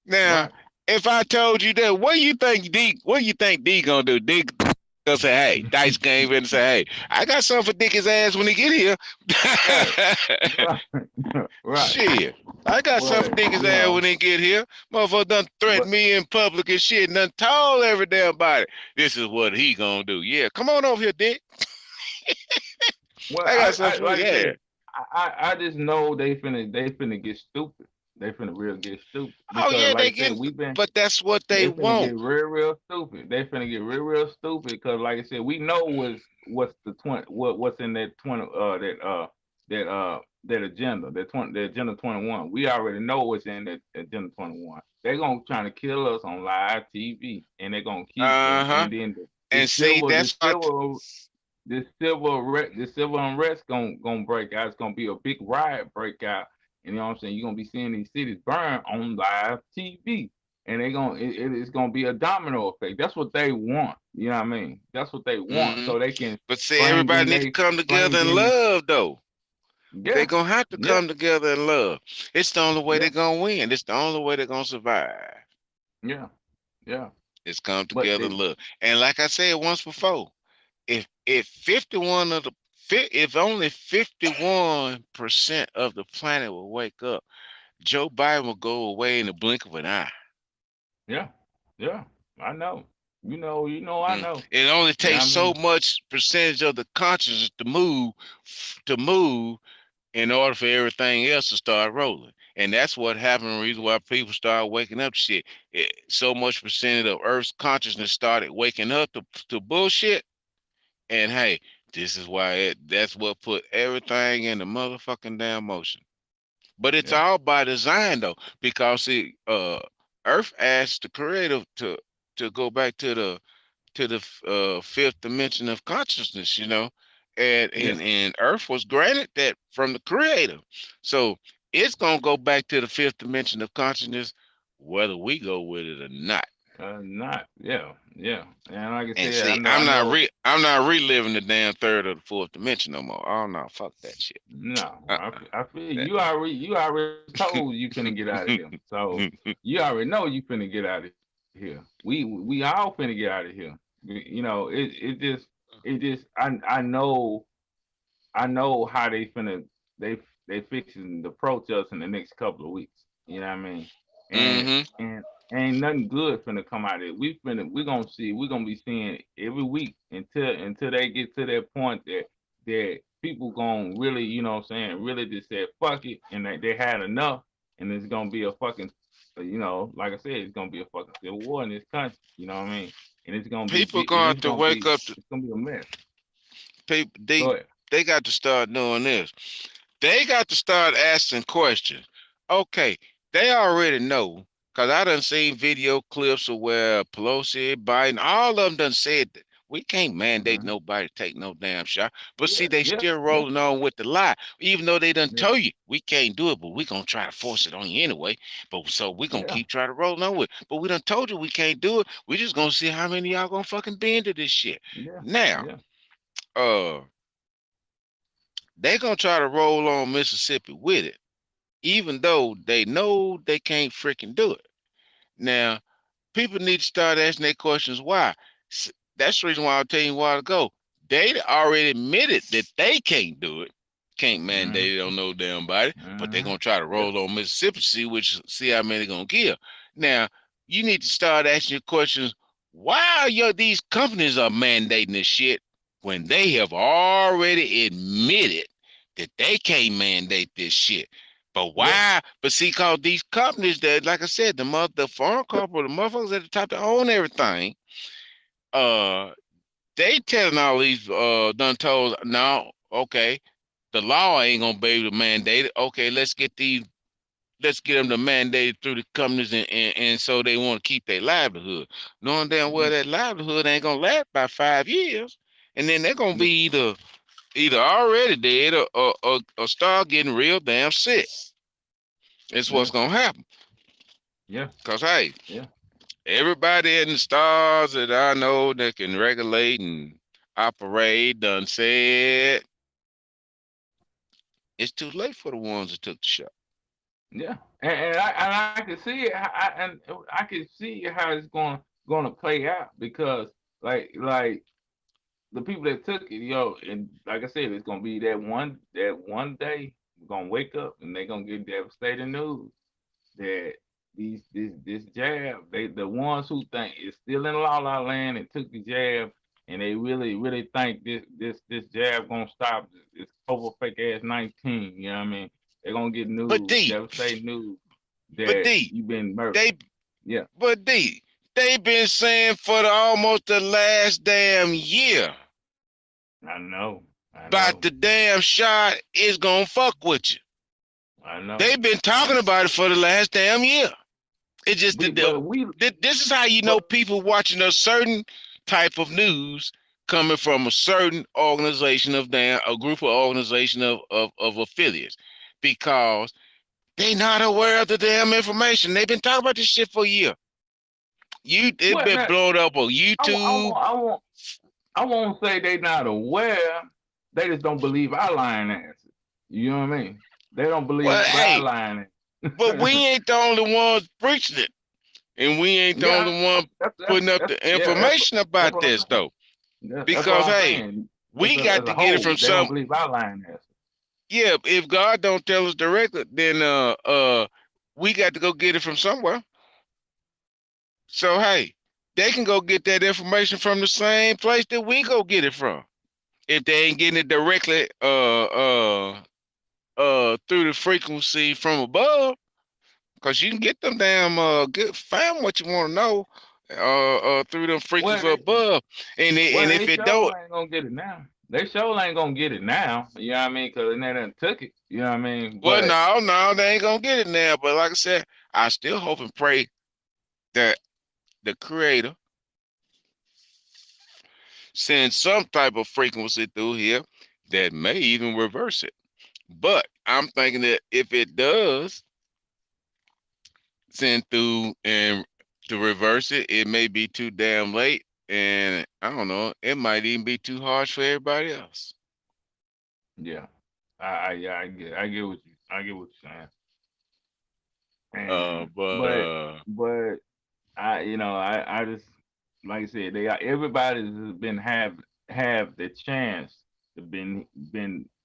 Now,
Right.
if I told you that, what do you think D? What do you think D gonna do? D gonna say, "Hey, Dice came in and say, hey, I got something for Dick's ass when he get here."
Right. Right. Right.
Shit, I got something for
But
Dick's ass when he get here. Motherfucker done threatened
but
me in public and shit, and done told every damn body. This is what he gonna do. Yeah, come on over here, Dick.
well,
I got
I
something for
like
you.
I
Yeah.
said, I just know they finna get stupid. They finna real get stupid
Oh
because,
yeah,
like
they
I said,
get,
we've been
but that's what they
they finna
want.
get real stupid. They finna get real stupid because, like I said, we know what's the 20 what's in that 20 that agenda the agenda 21. We already know what's in that agenda 21. They're gonna try to kill us on live TV, and they're gonna keep
Uh-huh.
and then the
And see,
civil the
that's what.
civil the civil unrest gonna break out. It's gonna be a big riot breakout. You know what I'm saying? You're gonna be seeing these cities burn on live TV, and it's gonna be a domino effect. That's what they want. You know what I mean? That's what they want,
Hmm.
so they can
But see, everybody need to come
bring
together in
in this.
love, though. They
Yeah,
gonna have to
yeah,
come together in love. It's the only way
yeah,
they're gonna win. It's the only way they're gonna survive.
yeah, yeah.
It's come
But
together in love. And like I said once before, if 51 of the if only 51% of the planet will wake up, Joe Biden will go away in the blink of an eye.
yeah, yeah. I know. I
Mm.
know.
It only
You know what
takes
I
so
mean?
much percentage of the consciousness to move in order for everything else to start rolling. And that's what happened. The reason why people started waking up to shit. So much percentage of Earth's consciousness started waking up to bullshit. And hey, this is why that's what put everything in the motherfucking damn motion. But it's
Yeah,
all by design though, because see, Earth asked the creator to go back to the fifth dimension of consciousness, and,
yeah,
and and Earth was granted that from the Creator, so it's gonna go back to the fifth dimension of consciousness, whether we go with it or not.
not, yeah, yeah. And like I
And
said,
see, I'm not reliving the damn third or the fourth dimension no more. Oh no, fuck that shit.
no,
Uh-uh.
I feel
That.
you already told you finna get out of here. So you already know you finna get out of here. We all finna get out of here. I know how they they fixing to approach us in the next couple of weeks. You know what I mean? And
Mm-hmm.
and ain't nothing good finna come out of it. We're gonna be seeing every week until they get to that point that people gonna really, what I'm saying, really just say fuck it, and they had enough, and it's gonna be a fucking, like I said, it's gonna be a fucking civil war in this country. You know what I mean? And it's gonna be
People
big, and
going to wake up to
it's gonna be a mess.
people.
Go
They
ahead.
they got to start doing this. They got to start asking questions. Okay, they already know because I done seen video clips of where Pelosi, Biden, all of them done said that we can't mandate
Mhm.
nobody to take no damn shot. But see,
Yeah,
they
yeah,
still
yeah,
rolling on with the lie, even though they done
yeah,
tell you we can't do it, but we gonna try to force it on you anyway. But so we gonna
yeah,
keep trying to roll on with it. But we done told you we can't do it. We just gonna see how many of y'all gonna fucking bend to this shit.
yeah,
Now,
yeah,
uh, they gonna try to roll on Mississippi with it even though they know they can't freaking do it. Now, people need to start asking their questions why. That's the reason why I'll tell you a while ago. They already admitted that they can't do it, can't
hmm,
mandate it on no damn body, but they're
hmm,
gonna try to
yeah,
roll on Mississippi, see how many they're gonna kill. Now, you need to start asking your questions. Why are these companies are mandating this shit when they have already admitted that they can't mandate this shit? But
yeah,
why? But see, cause these companies that, like I said, the foreign corporate, the motherfuckers at the top that own everything, uh, they telling all these done told no, okay, the law ain't gonna be able to mandate it. Okay, let's get them to mandate it through the companies, and so they want to keep their livelihood, knowing damn well
yeah,
that livelihood ain't gonna last by 5 years, and then they're gonna
yeah,
be either already dead or start getting real damn sick. It's what's
yeah,
gonna happen.
yeah,
Cause hey,
yeah,
everybody in the stars that I know that can regulate and operate done said It's too late for the ones that took the shot.
Yeah, and I can see it. I can see how it's going to play out because like the people that took it, and like I said, it's gonna be that one day we're gonna wake up and they're gonna get devastating news that this jab, the ones who think it's still in la la land and took the jab, and they really think this jab gonna stop this over fake ass 19. You know what I mean? They're gonna get
But
news,
D,
devastating news
but
that
D,
you've been murdered.
they,
Yeah,
but D, they been saying for almost the last damn year
I know, I
about
know,
the damn shot is gonna fuck with you.
I know.
They've been talking about it for the last damn year. It's just
We but we
this is how you know
but
people watching a certain type of news coming from a certain organization of damn a group of organization of affiliates because they not aware of the damn information. They've been talking about this shit for a year. It's
what
been
now?
blown up on
I, wa- I
YouTube.
want I want I won't say they not aware. They just don't believe our lying answers. You know what I mean? They don't
Well,
believe our
hey,
lying
but we
answers.
ain't the only ones preaching it, and we ain't the
Yeah,
only one putting up the information
that's
about
what I'm
this
saying.
though.
That's what
Because
I'm
hey,
saying.
we
As
got to
a
get it from
whole, they don't
some.
believe our lying answers.
Yeah, if God don't tell us directly, then we got to go get it from somewhere. So hey, they can go get that information from the same place that we go get it from. If they ain't getting it directly through the frequency from above, because you can get them damn good find what you want to know through them
Well,
frequencies
they,
above. And
they
if it
sure
don't,
ain't gonna get it now. They sure ain't gonna get it now. You know what I mean? Because they done took it. You know what I mean?
well,
But
no, they ain't gonna get it now. But like I said, I still hope and pray that the creator send some type of frequency through here that may even reverse it. But I'm thinking that if it does send through and to reverse it, it may be too damn late. And I don't know, it might even be too harsh for everybody else.
yeah, I get what you're saying.
Uh,
And
but
but I just like I said, everybody's been have the chance to been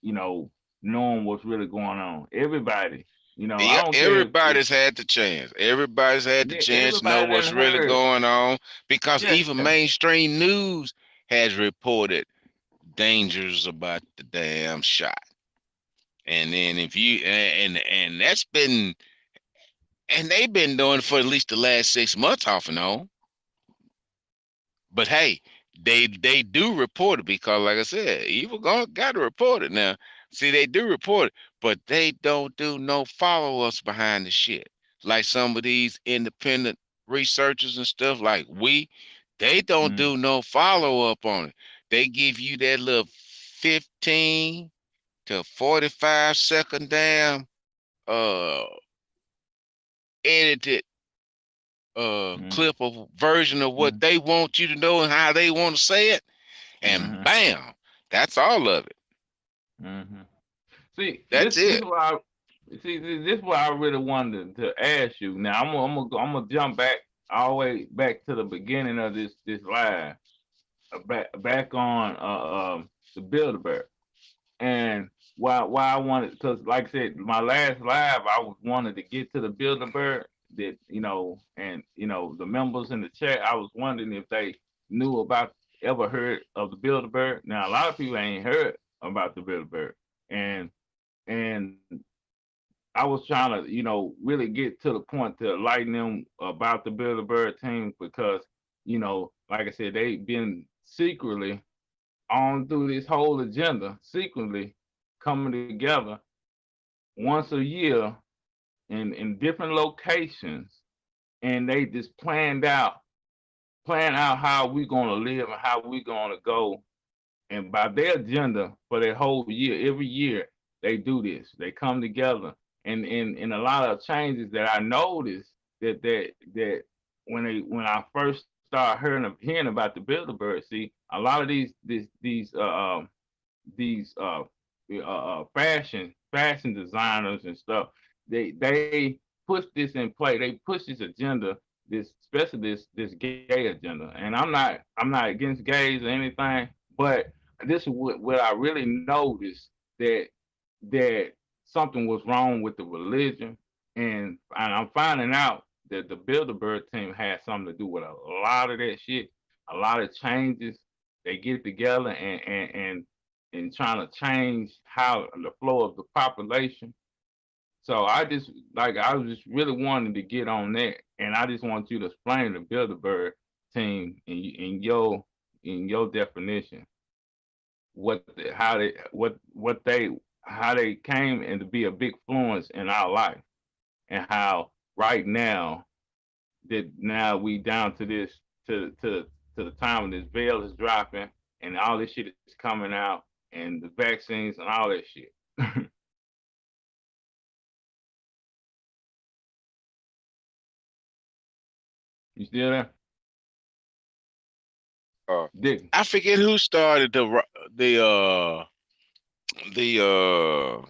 knowing what's really going on. Everybody,
yeah,
I don't care if
everybody's had the chance. Everybody's had the
yeah,
chance to know
everybody
what's
done
really
heard.
going on because
Yeah,
even mainstream news has reported dangers about the damn shot. And then if you and that's been and they've been doing it for at least the last 6 months off and on. But hey, they do report it because, like I said, evil got to report it now. See, they do report it, but they don't do no follow ups behind the shit. Like some of these independent researchers and stuff, like they don't
mm,
do no follow up on it. They give you that little 15 to 45 second damn uh edited
mm,
clip of version of what
mm,
they want you to know and how they want to say it, and
mm,
bam, that's all of it.
mm. See,
That's
this
it.
is why this is what I really wanted to ask you. Now I'm gonna jump back all the way back to the beginning of this live, back on the Bilderberg. And why I wanted, because like I said, my last live I was wanted to get to the Bilderberg, that and the members in the chat. I was wondering if they knew about, ever heard of the Bilderberg. Now a lot of people ain't heard about the Bilderberg, and and I was trying to really get to the point to enlighten them about the Bilderberg team, because like I said, they've been secretly on through this whole agenda, secretly coming together once a year in different locations, and they just plan out how we're gonna live and how we're gonna go. And by their agenda for their whole year, every year they do this. They come together, and in a lot of changes that I noticed, that when I first started hearing about the Bilderberg, see, a lot of these fashion fashion designers and stuff, they push this in play. They push this agenda, this especially this gay agenda. And I'm not against gays or anything, but this is what I really noticed that that something was wrong with the religion, and I'm finding out that the Bilderberg team had something to do with a lot of that shit, a lot of changes. They get together and trying to change how the flow of the population. So I was just really wanting to get on that, and I just want you to explain the Bilderberg team in your definition how they how they came and to be a big influence in our life, and how right now that now we down to this to the time when this veil is dropping and all this shit is coming out and the vaccines and all that shit. You still there?
Uh,
Dick.
I forget who started the uh the uh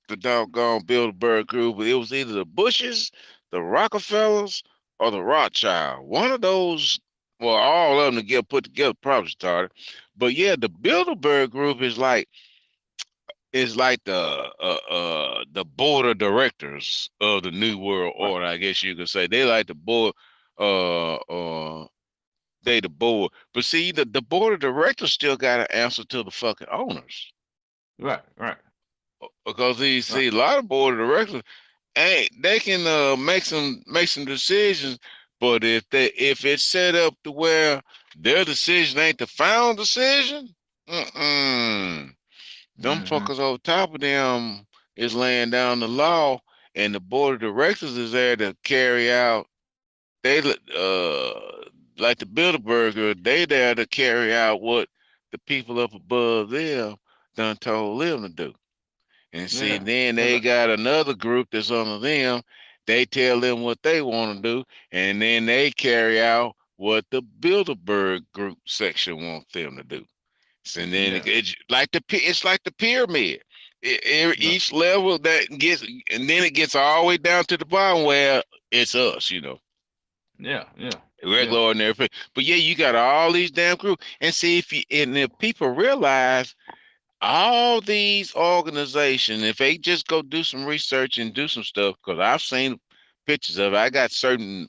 the doggone Bilderberg Group. It was either the Bushes, the Rockefellers, or the Rothschild. One of those, well, all of them together put together probably started. But yeah, the Bilderberg Group is like the board of directors of the New World
Right.
Order. I guess you could say they like the board. Uh, uh, they the board, but see, the board of directors still got to answer to the fucking owners.
Right. Right.
Because you
Right.
see, a lot of board of directors, hey, they can make some decisions, but if it's set up to where their decision ain't the final decision, them
Mm-hmm.
fuckers over top of them is laying down the law, and the board of directors is there to carry out. They like the Bilderberger, they there to carry out what the people up above them done told them to do. And see,
Yeah.
then
Cause
they got another group that's under them. They tell them what they want to do, and then they carry out what the Bilderberg group section wants them to do. So and then
yeah.
it's like the pyramid.
Right.
Each level that gets, and then it gets all the way down to the bottom where it's us,
Yeah. Yeah. Yeah.
regular ordinary people. But yeah, you got all these damn groups, and see if people realize all these organizations, if they just go do some research and do some stuff, because I've seen pictures of it. I got certain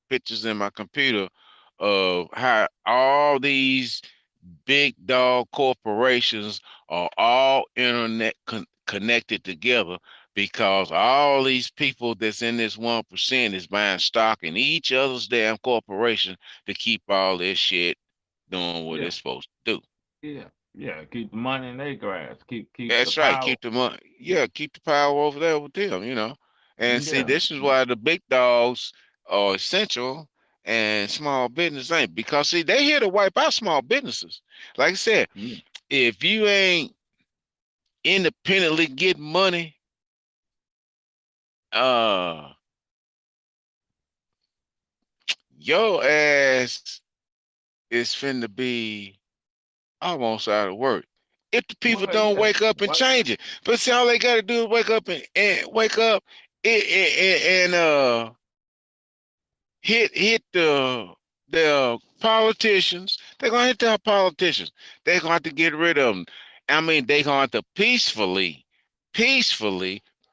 pictures in my computer of how all these big dog corporations are all internet connected together, because all these people that's in this 1% is buying stock in each other's damn corporation to keep all this shit doing what
Yeah.
it's supposed to do.
Yeah. Yeah. Keep the money in their grass. Keep the
That's right.
power.
Keep the money. Yeah, keep the power over there with them. And see,
Yeah.
this is why the big dogs are essential and small business ain't. Because see, they here to wipe out small businesses. Like I said,
Yeah.
if you ain't independently get money, uh, your ass is finna be almost out of work. If the people
Well,
don't
yeah.
wake up and
What?
change it. But see, all they gotta do is wake up and wake up and hit the politicians. They're gonna hit the politicians. They're gonna have to get rid of them. I mean, they're gonna have to peacefully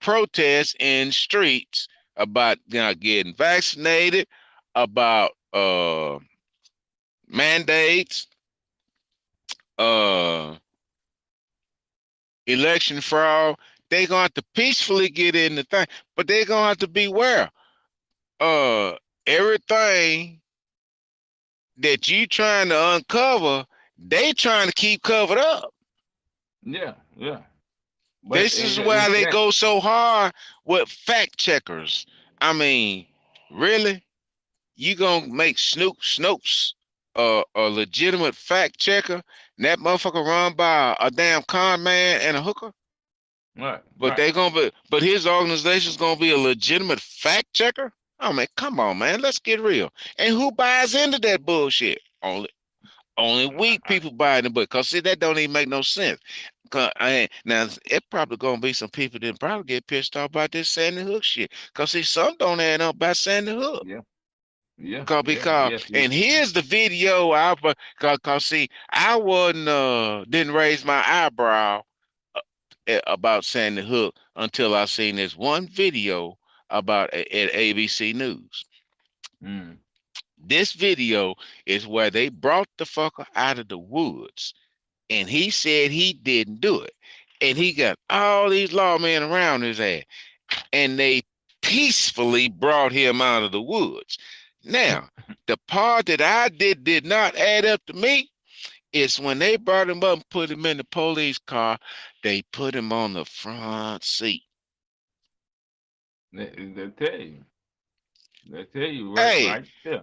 protest in streets about getting vaccinated, about mandates, uh election fraud. They're gonna have to peacefully get in the thing, but they're gonna have to beware. Uh Everything that you trying to uncover, they trying to keep covered up.
Yeah. Yeah. But
This is why
it's
they
that.
go so hard with fact checkers. I mean, really? You gonna make Snopes a legitimate fact checker? And that motherfucker run by a damn con man and a hooker?
Right.
But
Right.
but his organization's gonna be a legitimate fact checker? Oh man, come on, man. Let's get real. And who buys into that bullshit? Only weak
I,
people buy into it. Cause see, that don't even make no sense. Now it probably gonna be some people that probably get pissed off about this Sandy Hook shit. Cause see, some don't add up about Sandy Hook.
Yeah, yeah, yeah,
Because
yes.
and here's the video cause see, I wasn't didn't raise my eyebrow about Sandy Hook until I seen this one video about at ABC News.
Mm.
This video is where they brought the fucker out of the woods, and he said he didn't do it. And he got all these lawmen around his ass, and they peacefully brought him out of the woods. Now, the part that I did not add up to me is when they brought him up and put him in the police car, they put him on the front seat.
They tell you. They tell you
Hey,
right there.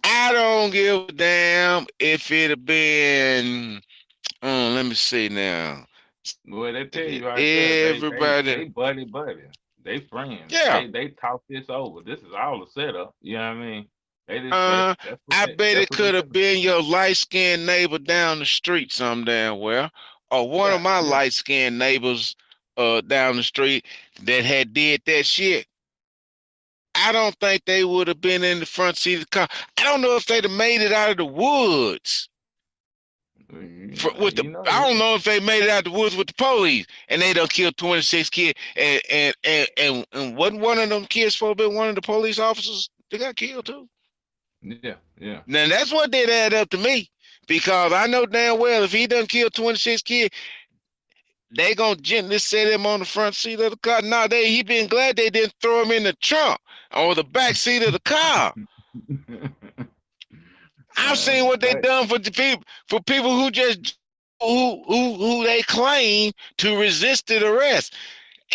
I don't give a damn if it had been, let me see now.
Well, they tell you right there. They
Everybody,
buddy. They friends.
yeah.
They talk this over. This is all a setup. You know what I mean? They just
I bet
that's
it
what they
could have
do.
been your light-skinned neighbor down the street some damn well, or one of
Yeah,
my
yeah.
light-skinned neighbors down the street that had did that shit. I don't think they would have been in the front seat of the car. I don't know if they'd have made it out of the woods with the.
You know
I
they.
don't know if they made it out of the woods with the police, and they done killed 26 kids. And wasn't one of them kids supposed to be one of the police officers? They got killed too.
Yeah, yeah.
Now that's what did add up to me, because I know damn well if he done killed 26 kids, they gonna gently set him on the front seat of the car. Nah, he been glad they didn't throw him in the trunk or the back seat of the car. I've seen what they
But
done for people who just who they claim to resisted arrest.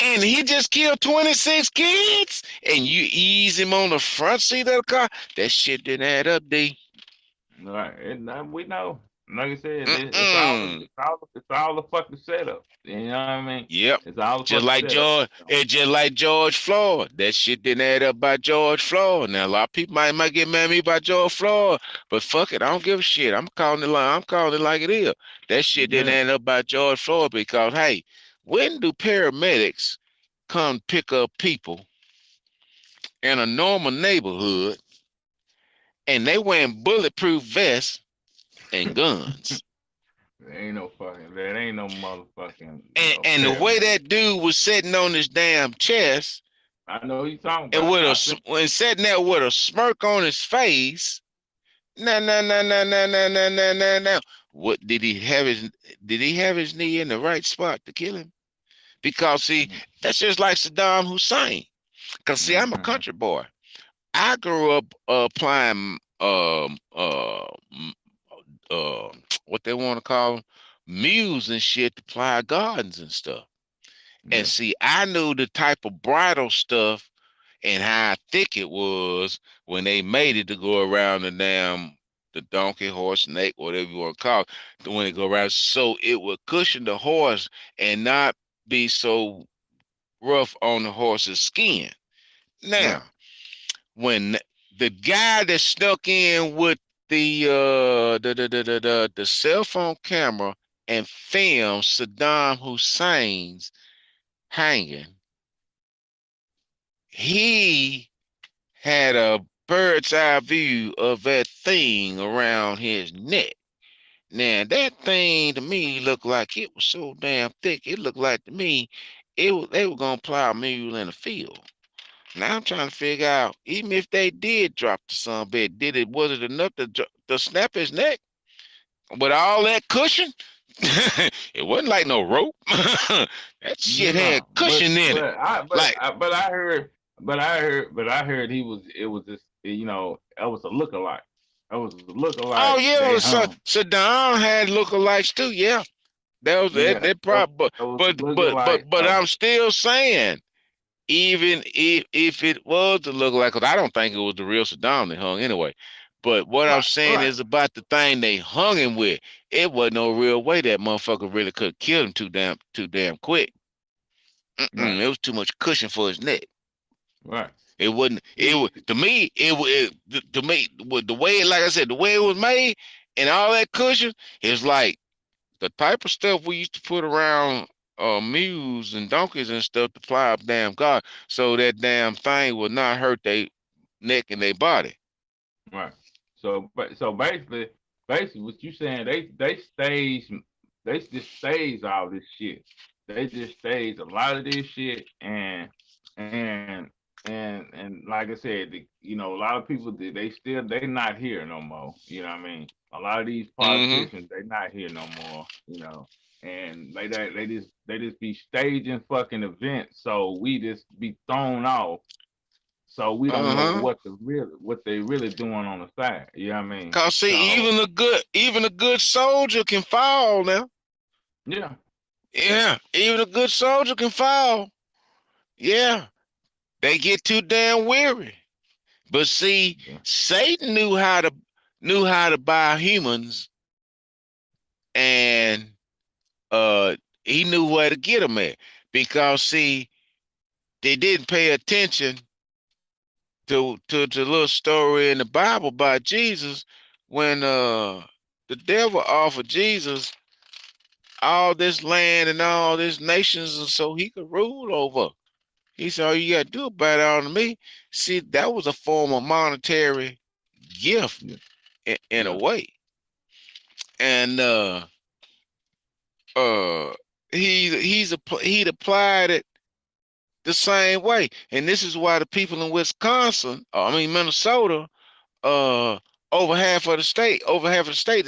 And he just killed 26 kids, and you ease him on the front seat of the car. That shit didn't add up, D.
right, we know. Like I said,
Mm-mm.
it's all a fucking setup. You know what I mean?
Yep.
It's all a
Just
fucking
like
setup.
George, it's just like George Floyd. That shit didn't add up by George Floyd. Now a lot of people might get mad at me by George Floyd, but fuck it, I don't give a shit. I'm calling it like it is. That shit didn't
Yeah.
add up by George Floyd because hey, when do paramedics come pick up people in a normal neighborhood and they wearing bulletproof vests and guns?
There ain't no motherfucking
And the way
paramedic.
that dude was sitting on his damn chest
I know who you talking
and
about.
when sitting there with a smirk on his face. No. What did he have his knee in the right spot to kill him? Because see, that's just like Saddam Hussein. Cause see, I'm a
Mm-hmm.
country boy. I grew up applying what they want to call them, mules and shit to ply gardens and stuff. And
Yeah.
see, I knew the type of bridal stuff and how thick it was when they made it to go around the donkey, horse, snake, whatever you want to call it, when it go around, so it would cushion the horse and not be so rough on the horse's skin.
Right.
Now, when the guy that snuck in with the cell phone camera and filmed Saddam Hussein's hanging, he had a bird's eye view of that thing around his neck. Now that thing to me looked like it was so damn thick. It looked like to me they were gonna plow a mule in a field. Now I'm trying to figure out, even if they did drop the son bed, was it enough to snap his neck with all that cushion? It wasn't like no rope. That shit had
No,
cushion in it. Like,
but I heard it was just it was a lookalike. It was a lookalike.
oh yeah,
They hung.
Saddam had lookalikes too. Yeah, that was it.
Yeah,
That probably,
it was a lookalike.
but I'm still saying, even if it was the lookalike, because I don't think it was the real Saddam they hung anyway. But what I'm
Right,
saying
right,
is about the thing they hung him with. It wasn't no real way that motherfucker really could kill him too damn quick.
right,
It was too much cushion for his neck.
right.
It wasn't. It
See,
was to me. To me with the way, like I said, the way it was made and all that cushion is like the type of stuff we used to put around mules and donkeys and stuff to fly up damn God, so that damn thing would not hurt their neck and their body.
Right. So basically, what you saying? They just stage all this shit. They just stage a lot of this shit, and and like I said, a lot of people they not here no more. You know what I mean? A lot of these
Mm-hmm.
politicians they not here no more. And they just be staging fucking events, so we just be thrown off, so we don't know
Uh-huh.
what they really doing on the side. You know what I mean?
Cause see,
So
even a good soldier can fall now.
yeah,
Yeah, even a good soldier can fall. Yeah, they get too damn weary. But see,
yeah,
Satan knew how to buy humans, and he knew where to get them at, because see, they didn't pay attention to the little story in the Bible about Jesus, when the devil offered Jesus all this land and all these nations, and so he could rule over. He said, all you got to do about it on me. See, that was a form of monetary gift
yeah,
in a
yeah,
way. And uh he'd applied it the same way. And this is why the people in Wisconsin, I mean Minnesota, uh over half of the state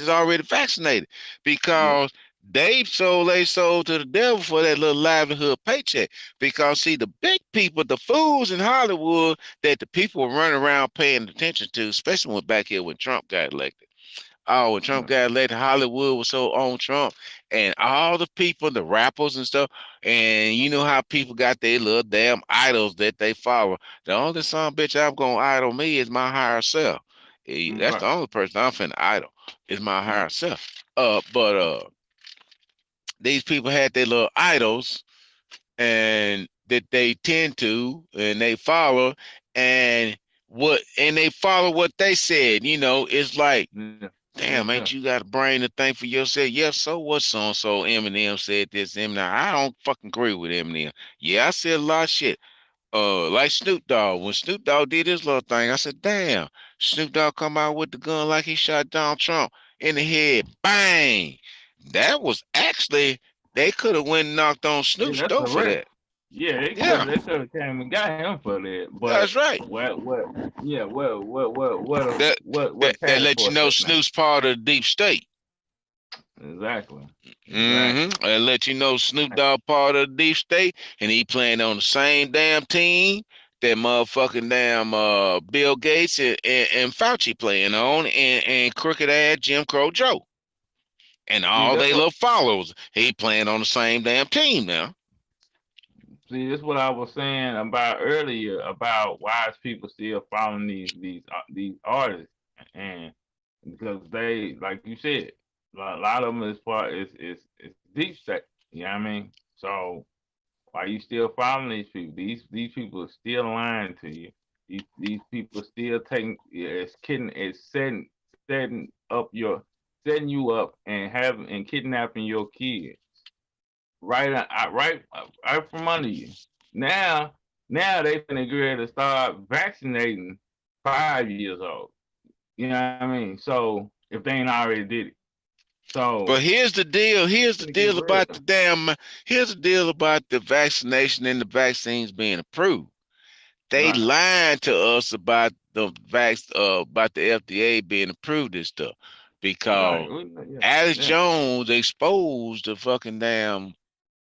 is already vaccinated,
yeah,
because they sold to the devil for that little livelihood paycheck. Because see, the big people, the fools in Hollywood that the people were running around paying attention to, especially when back here when Trump got elected. Oh, when Trump
yeah,
got elected, Hollywood was so on Trump, and all the people, the rappers and stuff, and you know how people got their little damn idols that they follow. The only son bitch I'm gonna idol me is my higher self. That's the
right,
only person I'm finna idol is my
right,
higher self. But these people had their little idols, and that they tend to and they follow, and they follow what they said. It's like,
yeah,
damn,
yeah,
ain't you got a brain to think for yourself? Yeah, so what, so and so Eminem said this, Eminem. I don't fucking agree with Eminem. Yeah, I said a lot of shit. Like Snoop Dogg. When Snoop Dogg did his little thing, I said, damn, Snoop Dogg come out with the gun like he shot Donald Trump in the head. Bang! That was actually, they could have went and knocked on
yeah.
Snoop's
That's
door
a
for
wreck.
that.
Yeah,
Yeah,
they could have came and got him for that. But
that's right.
what? Yeah,
That that
task
let you
force
know
that now?
Snoop's part of the deep state.
Exactly, exactly.
And let you know Snoop Dogg part of the deep state, and he playing on the same damn team that motherfucking damn Bill Gates and Fauci playing on, and crooked ass Jim Crow Joe and
See,
all
that's
they
what.
little followers. He playing on the same damn team now.
See, this is what I was saying about earlier about why is people still following these artists, and because they, like you said, a lot of them is part is deep state. You know what I mean? So why you still following these people? These people are still lying to you. These people still taking, yeah, it's setting you up and having and kidnapping your kids right from under you. Now, now they finna get ready to start vaccinating 5 years old. You know what I mean? So if they ain't already did it,
But
so
here's the deal. Here's
it's
the
gonna get
deal about
real.
the damn. Here's the deal about the vaccination and the vaccines being approved. They
Right,
lied to us about the FDA being approved and stuff,
right,
because
yeah,
Alex
yeah,
Jones exposed the fucking damn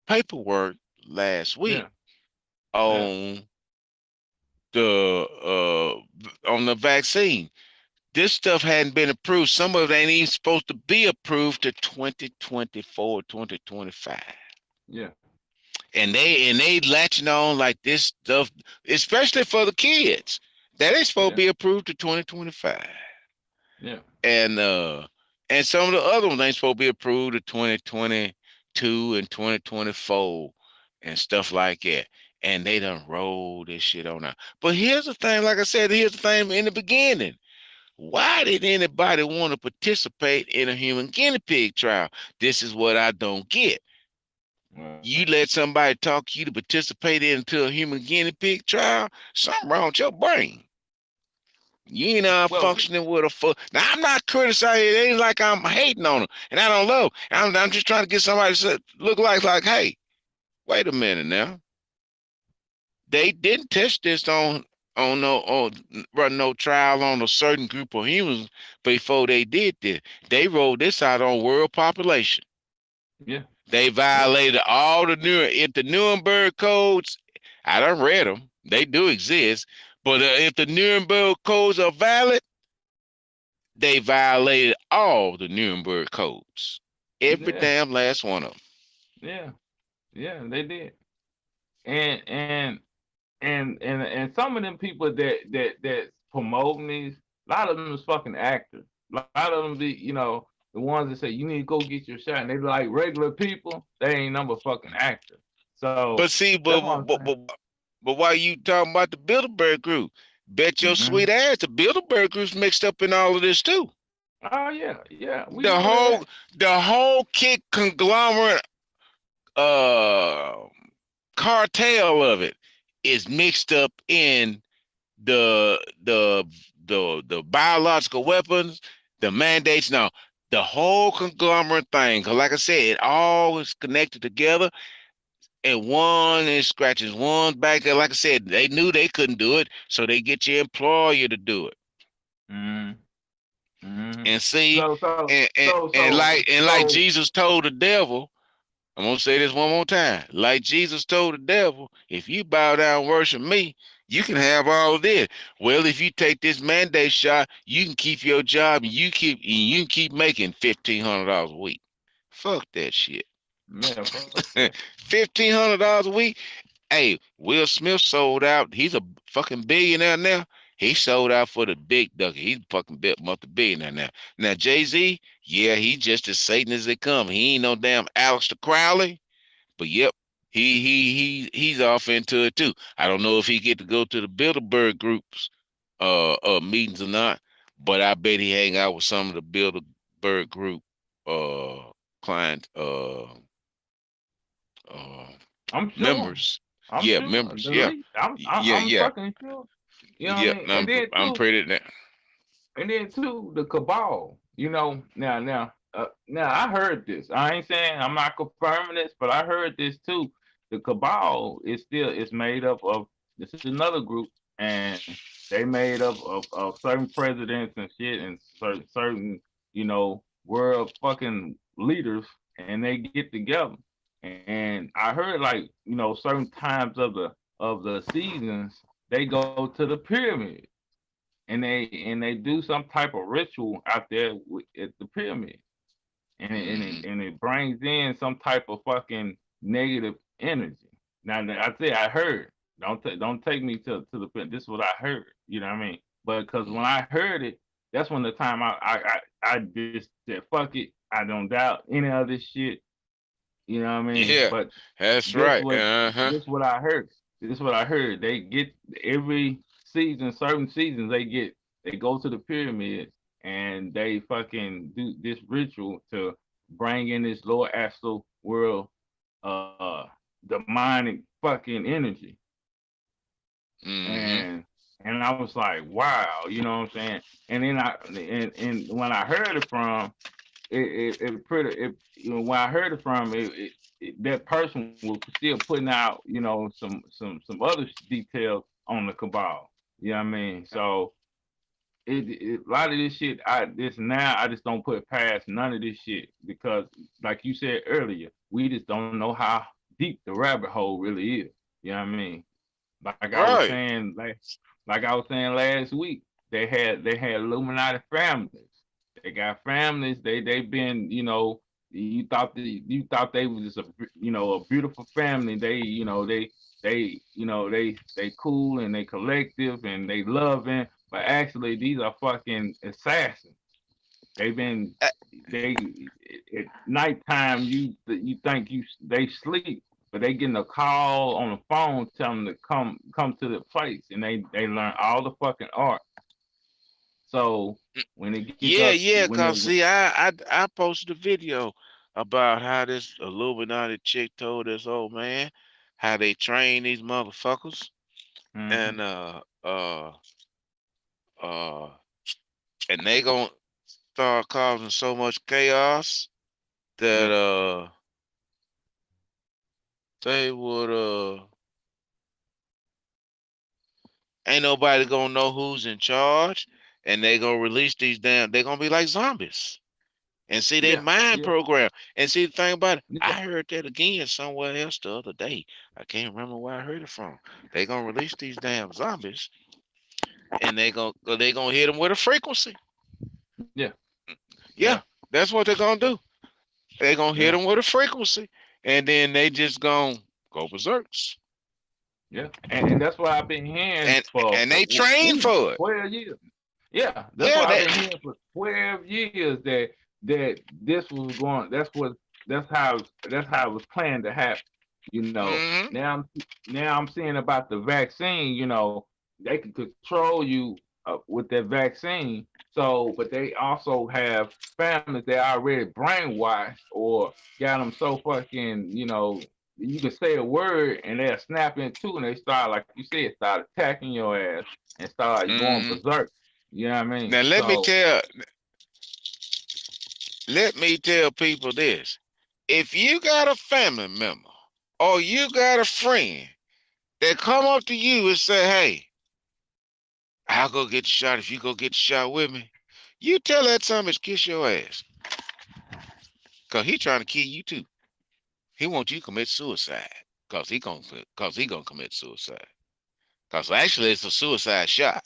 paperwork last week
yeah, yeah,
on the vaccine. This stuff hadn't been approved. Some of it ain't even supposed to be approved to 2024, 2025.
yeah,
And they latching on like this stuff, especially for the kids. That ain't supposed to
yeah,
be approved to 2025.
yeah.
And and some of the other ones ain't supposed to be approved to 2022 and 2024 and stuff like that. And they done roll this shit on out. But here's the thing, like I said, here's the thing in the beginning. Why did anybody want to participate in a human guinea pig trial? This is what I don't get. You let somebody talk you to participate into a human guinea pig trial? Something wrong with your brain. You ain't
Well,
functioning with a foot. Now I'm not criticizing. It ain't like I'm hating on them, and I don't love. I'm just trying to get somebody to look like, hey, wait a minute now. They didn't test this on run no trial on a certain group of humans before they did this. They rolled this out on world population.
yeah,
They
yeah,
violated all the Nuremberg codes. I done read them. They do exist. But if the Nuremberg codes are valid, they violated all the Nuremberg codes. Every
yeah,
damn last one of them.
yeah, yeah. They did, and and some of them people that's promoting these, a lot of them is fucking actors. A lot of them be, the ones that say you need to go get your shot, and they be like regular people. They ain't number fucking actors. So
But see,
that's what I'm saying.
but why you talking about the Bilderberg Group? Bet your
Hmm.
sweet ass the Bilderberg Group's mixed up in all of this too.
Oh yeah, yeah, we
The
know
whole
that.
the whole kick conglomerate uh cartel of it is mixed up in the the the biological weapons, the mandates. Now, the whole conglomerate thing, cause like I said, it all is connected together, and one is scratches one back. Like I said, they knew they couldn't do it, so they get your employer to do it.
Hmm. Hmm.
And see,
So so
and and,
so
and
so
like and like
so.
Jesus told the devil, I'm gonna say this one more time. Like Jesus told the devil, if you bow down and worship me, you can have all of this. Well, if you take this mandate shot, you can keep your job and you can keep making $1,500 a week. Fuck that shit.
Yeah, fuck that.
$1,500 a week. Hey, Will Smith sold out. He's a fucking billionaire now. He sold out for the big duck. He's fucking multi-billionaire now. Now Jay-Z, yeah, he's just as Satan as they come. He ain't no damn Aleister Crowley. But yep, he's off into it too. I don't know if he get to go to the Bilderberg groups meetings or not, but I bet he hang out with some of the Bilderberg group client uh
I'm sure.
members.
I'm
Yeah,
sure.
members.
The
Yeah.
least. I'm I'm
Yeah,
I'm
yeah.
fucking sure. You know what I
Yep.
mean?
I'm pretty
And then too, the cabal. Now I heard this. I ain't saying I'm not confirming this, but I heard this too. The cabal is made up of, this is another group, and they made up of certain presidents and shit, and certain world fucking leaders, and they get together. And I heard, like, certain times of the seasons, they go to the pyramid, and they do some type of ritual out there at the pyramid,
mm-hmm.
and it brings in some type of fucking negative energy. Now I say I heard. Don't take me to the pit. This is what I heard. You know what I mean? But because when I heard it, that's when the time I just said fuck it. I don't doubt any of this shit. You know what I mean?
Yeah,
But
that's
this
right.
what
Uh-huh.
this what I heard. This what I heard. They get every season, certain seasons they go to the pyramids, and they fucking do this ritual to bring in this lower astral world demonic fucking energy.
Mm-hmm.
And and I was like, wow, you know what I'm saying? And then and when I heard it from, it pretty it when I heard it from that person was still putting out, some other details on the cabal. You know what I mean? So a lot of this shit, I just don't put past none of this shit, because like you said earlier, we just don't know how deep the rabbit hole really is. You know what I mean? Like I was
Right.
saying, like I was saying last week, they had Illuminati families. They got families. They've been, you thought they was just a beautiful family. They cool, and they collective, and they loving, but actually these are fucking assassins. They've been
Uh,
they at nighttime, you think they sleep, but they getting a call on the phone telling them to come to the place, and they learn all the fucking art. So when it gets
Yeah,
up,
yeah, cause see, I posted a video about how this Illuminati chick told this old man how they train these motherfuckers,
hmm
and uh and they gonna start causing so much chaos that
yeah,
they would ain't nobody gonna know who's in charge, and they gonna release these damn. They gonna be like zombies. And see, they
yeah,
mind
yeah,
program. And see, the thing about it,
yeah.
I heard that again somewhere else the other day. I can't remember where I heard it from. They gonna release these damn zombies, and they gonna hit them with a frequency.
Yeah, yeah,
Yeah, that's what they're gonna do. They gonna hit
yeah,
them with a frequency, and then they just gonna go berserks.
yeah. And that's what I've been hearing
And and they train
ooh,
for it.
12 years. Yeah, that's
Yeah,
what I've
that.
been hearing for 12 years that this was going. That's how it was planned to happen.
Mm-hmm.
Now I'm seeing about the vaccine. They can control you with that vaccine. So, but they also have families that are already brainwashed or got them so fucking. You can say a word and they'll snap into and they start, like you said, start attacking your ass and start going
Mm-hmm.
berserk. You know what I mean?
Now
So,
let me tell people this. If you got a family member or you got a friend that come up to you and say, hey, I'll go get the shot if you go get the shot with me, you tell that son bitch kiss your ass. Cause he trying to kill you too. He wants you to commit suicide. Cause he gonna commit suicide. Cause actually it's a suicide shot.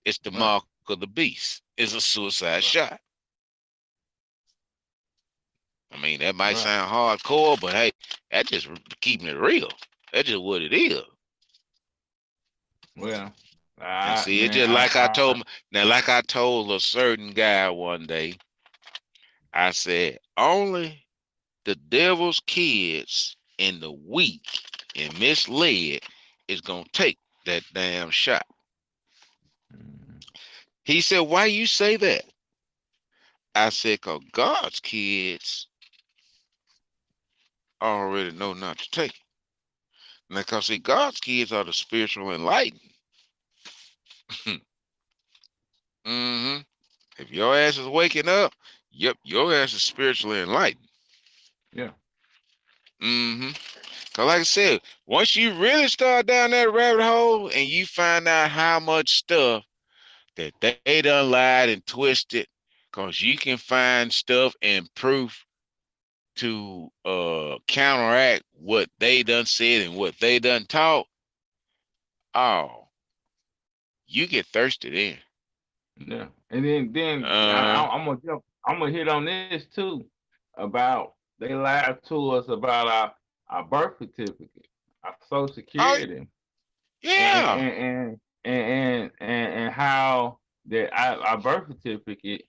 It's the
right,
mark of the beast. It's a suicide
right,
shot. I mean, that might
right.
sound hardcore, but hey, that's just keeping it real. That's just what it is.
Well,
And
I
see, it's
man,
just like I
I
told now, like I told a certain guy one day, I said, only the devil's kids and the weak and misled is gonna take that damn shot.
mm,
He said, why you say that? I said, cause God's kids already know not to take it. Now, cause see, God's kids are the spiritual enlightened. hmm If your ass is waking up, yep, your ass is spiritually enlightened.
yeah,
hmm Cause like I said, once you really start down that rabbit hole and you find out how much stuff that they done lied and twisted, cause you can find stuff and proof to counteract what they done said and what they done taught. Oh, you get thirsty then.
yeah. And then
Uh
I'm gonna hit on this too about they lied to us about our birth certificate, our social
oh
security, and
yeah.
how that our birth certificate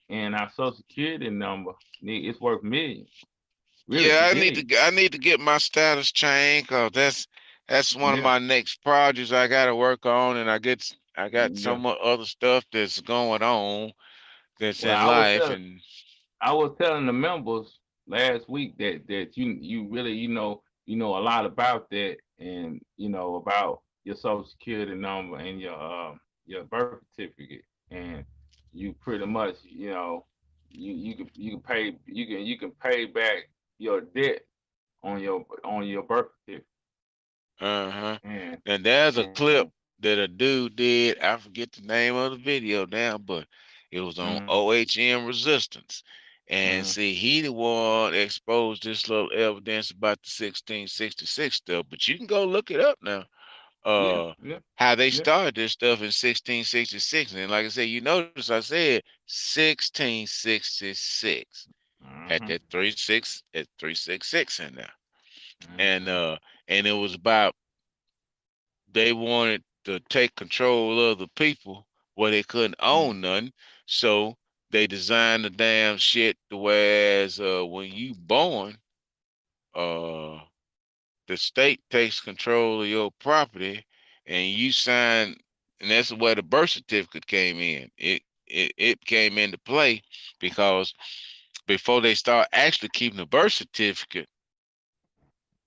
and our social security number it's worth millions, really
Yeah,
billions.
I need to get my status changed because that's one of
Yeah,
my next projects I got to work on, and I got so
yeah.
much other stuff that's going on that's
Well,
in
I was
life,
telling
and
I was telling the members last week that you really a lot about that, and about your social security number and your birth certificate, and you pretty much you can pay back your debt on your birth certificate,
uh-huh.
and
And there's a
and
clip that a dude did. I forget the name of the video now, but it was on
mm,
OHM resistance. And
mm,
see, he the one exposed this little evidence about the 1666 stuff. But you can go look it up now.
yeah,
uh
yeah,
how they
yeah,
started this stuff in 1666. And like I said, you notice I said 1666 at
mm-hmm,
that 366 in there. And
mm-hmm,
uh and it was about they wanted to take control of the people where they couldn't own
mm-hmm,
none. So they designed the damn shit the whereas when you born, uh the state takes control of your property and you sign, and that's where the birth certificate came in. it came into play because before they start actually keeping the birth certificate,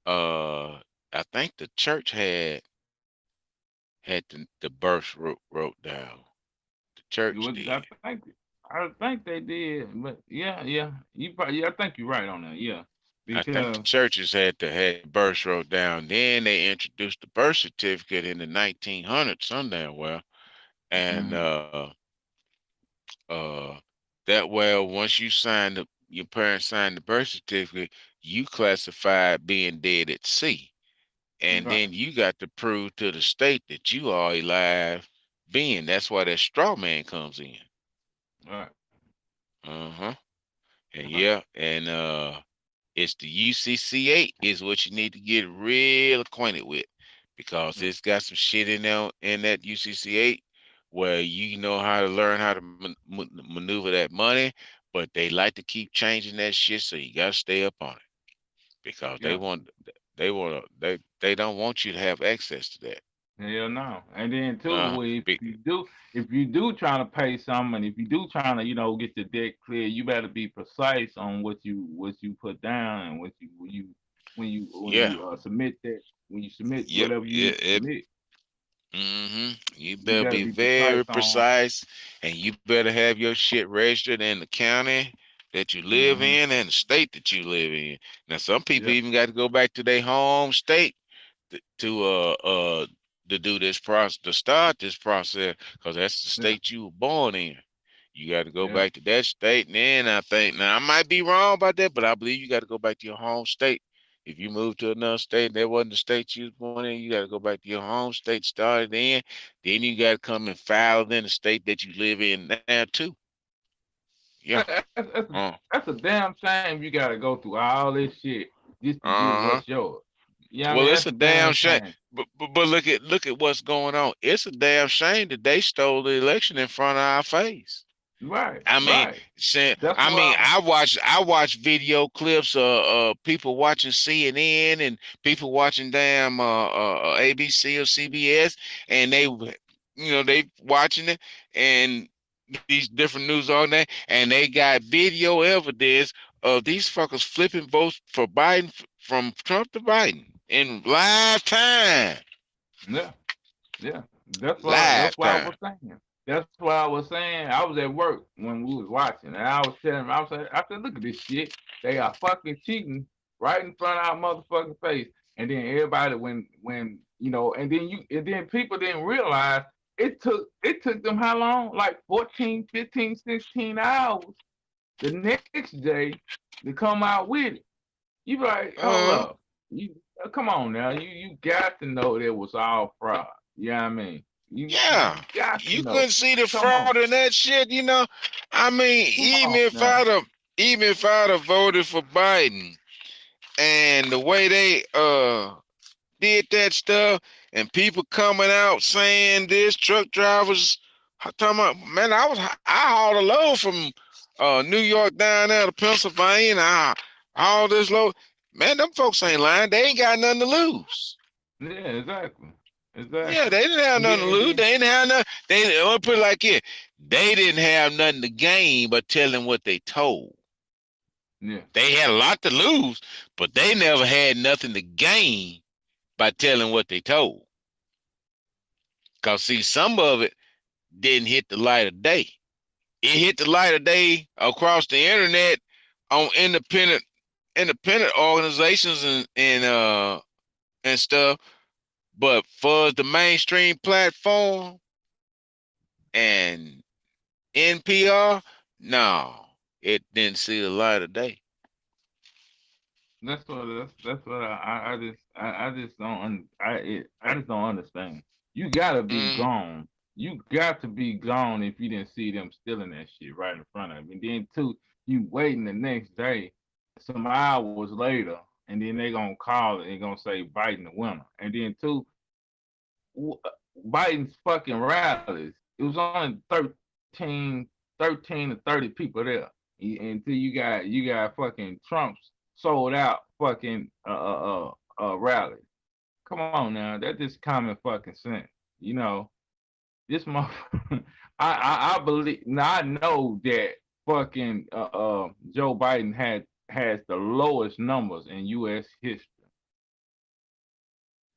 I think the church had the birth wrote down. The church did.
I think they did, but yeah. You probably, yeah, I think you're right on that. Yeah,
I think the
because
churches had the birth wrote down. Then they introduced the birth certificate in the 1900s, some damn well, and
mhm,
uh, that way once your parents signed the birth certificate, you classified being dead at sea, and
right,
then you got to prove to the state that you are a live being. That's why that straw man comes in.
right,
Uh-huh. And
right.
yeah, and it's the UCC8 is what you need to get real acquainted with because
Yeah.
it's got some shit in there in that UCC8 where you know how to learn how to maneuver that money, but they like to keep changing that shit, so you gotta stay up on it because
Yeah.
they don't want you to have access to that.
Hell no. And then
Uh,
too,
be,
if you do trying to pay something, and if you do trying to, get your debt clear, you better be precise on what you put down and what you when
yeah,
you submit that when you submit
yep,
whatever you need to
it,
submit,
You
you
better
better
be
be precise
very
on.
precise, and you better have your shit registered in the county that you live
Hmm.
in and the state that you live in. Now, some people
Yeah,
even got to go back to their home state to do this process, to start this process, because that's the
yeah,
state you were born in. You got to go
yeah.
back to that state, and then I think now I might be wrong about that, but I believe you got to go back to your home state. If you move to another state and that wasn't the state you was born in, you got to go back to your home state, started in. Then you got to come and file in the state that you live in now too. Yeah.
That's
Uh.
that's a damn shame. You got to go through all this shit just to get
Uh huh.
what's yours. Yeah, I
Well,
mean
it's
that's
a
a
damn
damn
shame.
shame.
But look at what's going on. It's a damn shame that they stole the election in front of our face.
Right,
I mean,
right. That's
I watch video clips of people watching CNN and people watching damn ABC or CBS, and they watching it and these different news on there, and they got video evidence of these fuckers flipping votes for Biden from Trump to Biden in live time,
yeah. Yeah, that's
live
why I was
time.
saying. That's why I was saying I was at work when we was watching, and I was telling him, I said, look at this shit. They are fucking cheating right in front of our motherfucking face. And then everybody when and then people didn't realize it took them how long? Like 14, 15, 16 hours the next day to come out with it. You be like, hold
Uh,
up. Come on now. You got to know that was all fraud. You know what I mean? You
Yeah,
got to
you
know.
couldn't see the
Come on.
fraud in that shit, you know. I mean,
Come on now.
even if I'd have voted for Biden and the way they did that stuff and people coming out saying this, truck drivers talking about, man, I hauled a load from New York down there to Pennsylvania, and all this load. Man, them folks ain't lying. They ain't got nothing to lose.
Yeah, exactly.
Yeah,
Exactly.
they didn't have
And
nothing
then
to
and
lose.
then
They didn't have nothing. They let me put it like this. They didn't have nothing to gain but telling what they told.
yeah.
They had a lot to lose, but they never had nothing to gain by telling what they told. Cause see, some of it didn't hit the light of day. It hit the light of day across the internet on independent organizations and stuff. But for the mainstream platform and NPR, no, it didn't see the light of day.
That's what I just don't I just don't understand. You gotta be
Mm,
gone. You got to be gone if you didn't see them stealing that shit right in front of you. And then too, you waiting the next day, some hours later, and then they gonna call it and gonna say Biden the winner. And then too, w- Biden's fucking rallies. It was only 13 to 30 people there. Until you got fucking Trump's sold out fucking rally. Come on now, that's just common fucking sense, you know. this motherfucker, I believe now I know that fucking Joe Biden has the lowest numbers in U.S. history.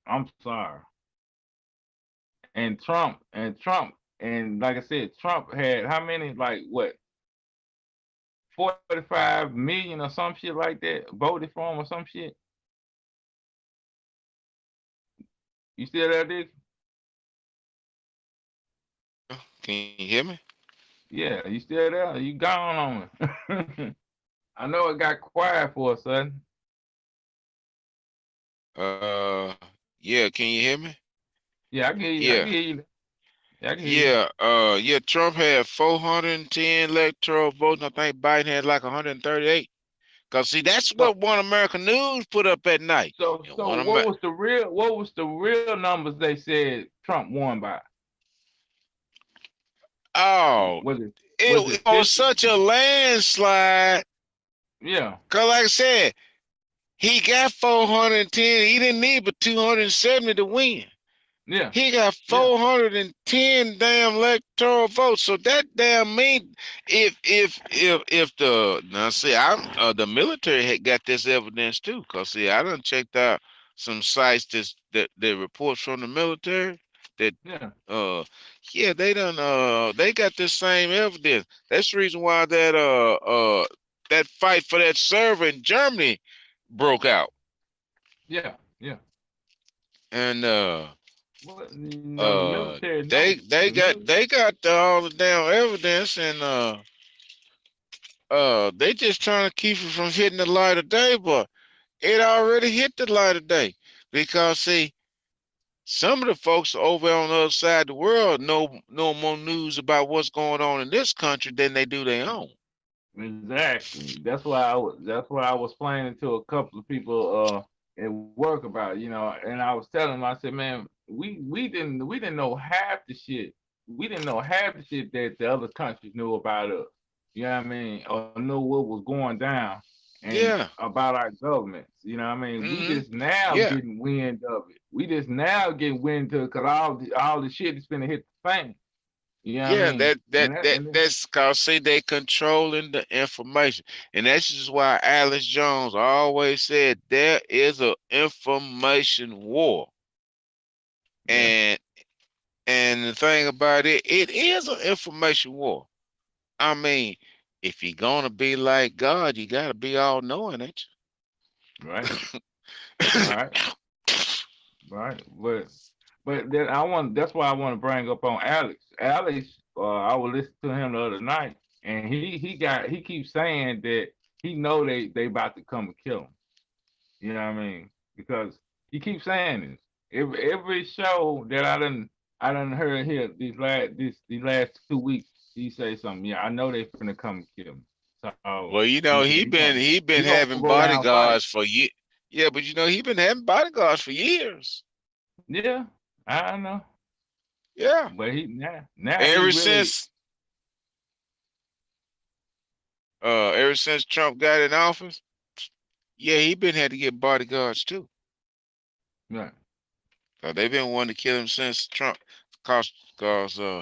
I'm sorry, and Trump and like I said, Trump had how many like what 45 million or some shit like that voted for him or some shit. You still there, Dick?
Can you hear me?
Yeah, you still there? You gone on me. I know it got quiet for a second.
Yeah, can you hear me?
Yeah, I can hear you. I can
Yeah.
hear you. Yeah, I can hear you.
Yeah, Trump had 410 electoral votes. I think Biden had like 138. Cause see, that's
So,
what One American News put up at night. And
so
One
what
Amer
was the real? What was the real numbers they said Trump won by?
Oh,
Was it was it
it was
50?
such a landslide.
Yeah,
Cause like I said, he got 410. He didn't need but 270 to win.
yeah,
He got
yeah,
410 damn electoral votes. So that damn mean if the now see I'm the military had got this evidence too. Cause see I done checked out some sites that reports from the military that
yeah,
uh yeah they got this same evidence. That's the reason why that fight for that server in Germany broke out.
yeah, yeah.
And
Well, the military
they
knows.
they
The
got
military.
they got all the damn evidence, and they just trying to keep it from hitting the light of day, but it already hit the light of day. Because see, some of the folks over on the other side of the world know more news about what's going on in this country than they do their own.
Exactly. That's why I was explaining to a couple of people at work about it, and I was telling them, I said, man, we didn't know half the shit. We didn't know half the shit that the other countries knew about us. You know what I mean? Or knew what was going down and
Yeah.
about our governments. You know what I mean? We
Mm-hmm.
just now
Yeah.
getting wind of it. We just now getting wind of it because all the shit is finna hit the fan. You know what I
Yeah,
mean?
that's cause see they controlling the information. And that's just why Alex Jones always said there is a information war.
yeah,
And the thing about it, it is an information war. I mean, if you're gonna be like God, you gotta be all knowing, ain't
right,
you?
right. Right, but then that's why I want to bring up on Alex. Alex, I was listening to him the other night, and he keeps saying that he know they about to come and kill him. You know what I mean? Because he keeps saying this. Every show that I done heard here these last 2 weeks, he say something. Yeah, I know they finna come and kill me. So
Well, you
he
know,
said
he
he
been
gonna
having
go down fighting.
bodyguards for years. Yeah, but you know, he been having bodyguards for years.
Yeah, I know.
Yeah.
But now he
Ever
really
since ever since Trump got in office, yeah, he been had to get bodyguards too.
right.
They've been wanting to kill him since Trump, cause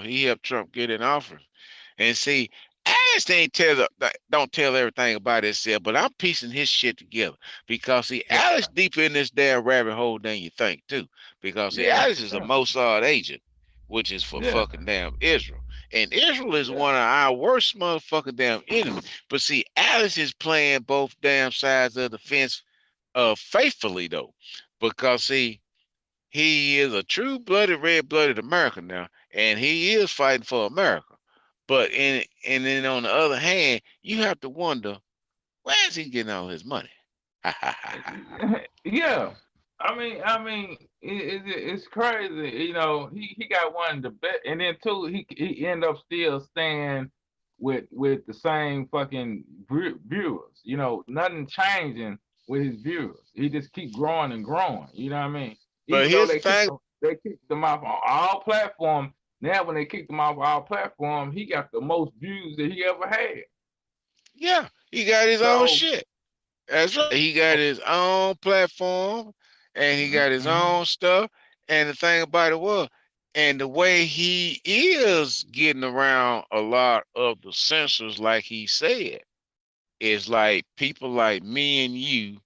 he helped Trump get in office. And see, Alice ain't don't tell everything about himself, but I'm piecing his shit together because see,
Yeah,
Alice deeper in this damn rabbit hole than you think too. Because see,
yeah,
Alice is a
yeah,
Mossad agent, which is for
yeah,
fucking damn Israel, and Israel is
yeah,
one of our worst motherfucking damn enemies. But see, Alice is playing both damn sides of the fence, faithfully though, because see, he is a true-blooded, red-blooded American now, and he is fighting for America. But and then on the other hand, you have to wonder where is he getting all his money? Ha ha ha ha ha.
yeah. I mean, it's crazy. He got one of the best, and then two, he end up still staying with the same fucking viewers. Nothing changing with his viewers. He just keep growing and growing. You know what I mean?
But
Even though
here's the thing.
they kicked him off on all platforms. Now, when they kicked him off all platforms, he got the most views that he ever had.
Yeah, he got his own
So,
shit. That's right. He got his own platform, and he got his
mhm,
own stuff. And the thing about it was, And the way he is getting around a lot of the censors, like he said, is like people like me and you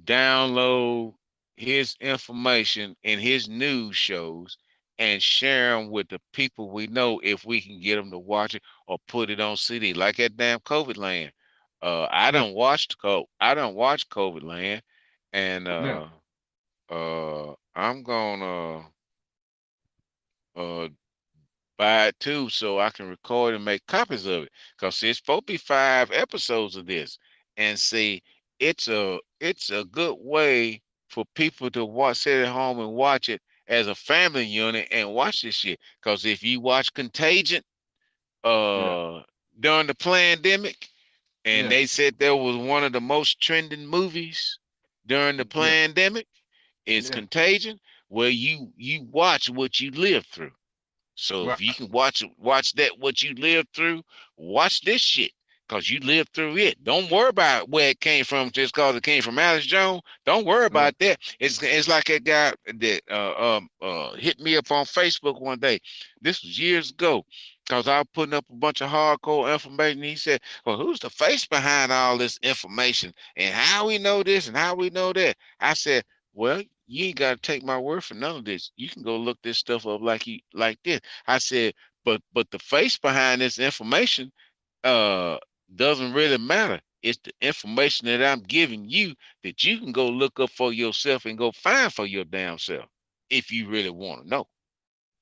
download his information and his news shows and share them with the people we know if we can get them to watch it or put it on CD, like that damn COVID land.
Yeah,
I don't watch COVID land, and
yeah,
I'm gonna uh buy it too so I can record and make copies of it. Cause it's supposed to be 5 episodes of this. And see, it's a good way for people to watch, sit at home and watch it as a family unit and watch this shit. Cause if you watch Contagion
yeah,
uh during the pandemic, and
yeah,
they said that was one of the most trending movies during the
yeah,
pandemic, is
yeah.
Contagion, where you watch what you lived through. So
Right.
if you can watch that what you lived through, watch this shit. Cause you lived through it. Don't worry about where it came from just cause it came from Alex Jones. Don't worry
Right.
about that. It's like that guy that hit me up on Facebook one day. This was years ago. Cause I was putting up a bunch of hardcore information. He said, well, who's the face behind all this information? And how we know this and how we know that? I said, well, you ain't gotta take my word for none of this. You can go look this stuff up like this. I said, but the face behind this information uh doesn't really matter. It's the information that I'm giving you that you can go look up for yourself and go find for your damn self if you really want to know.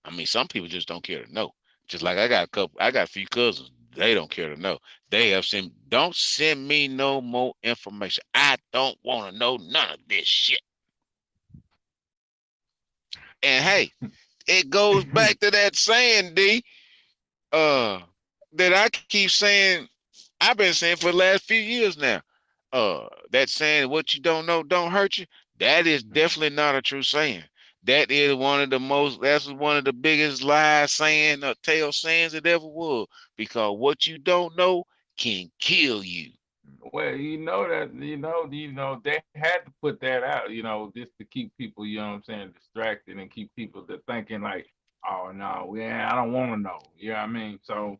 I mean, some people just don't care to know. Just like I got a few cousins. They don't care to know. They have sent, don't send me no more information. I don't want to know none of this shit. And hey, it goes back to that saying, D, uh, that I keep saying, I've been saying for the last few years now. That saying, what you don't know don't hurt you. That is definitely not a true saying. That is that's one of the biggest lies saying or tale sayings it ever was. Because what you don't know can kill you.
Well, they had to put that out, just to keep people, distracted and keep people to thinking like, oh no, yeah, I don't want to know. You know what I mean? So,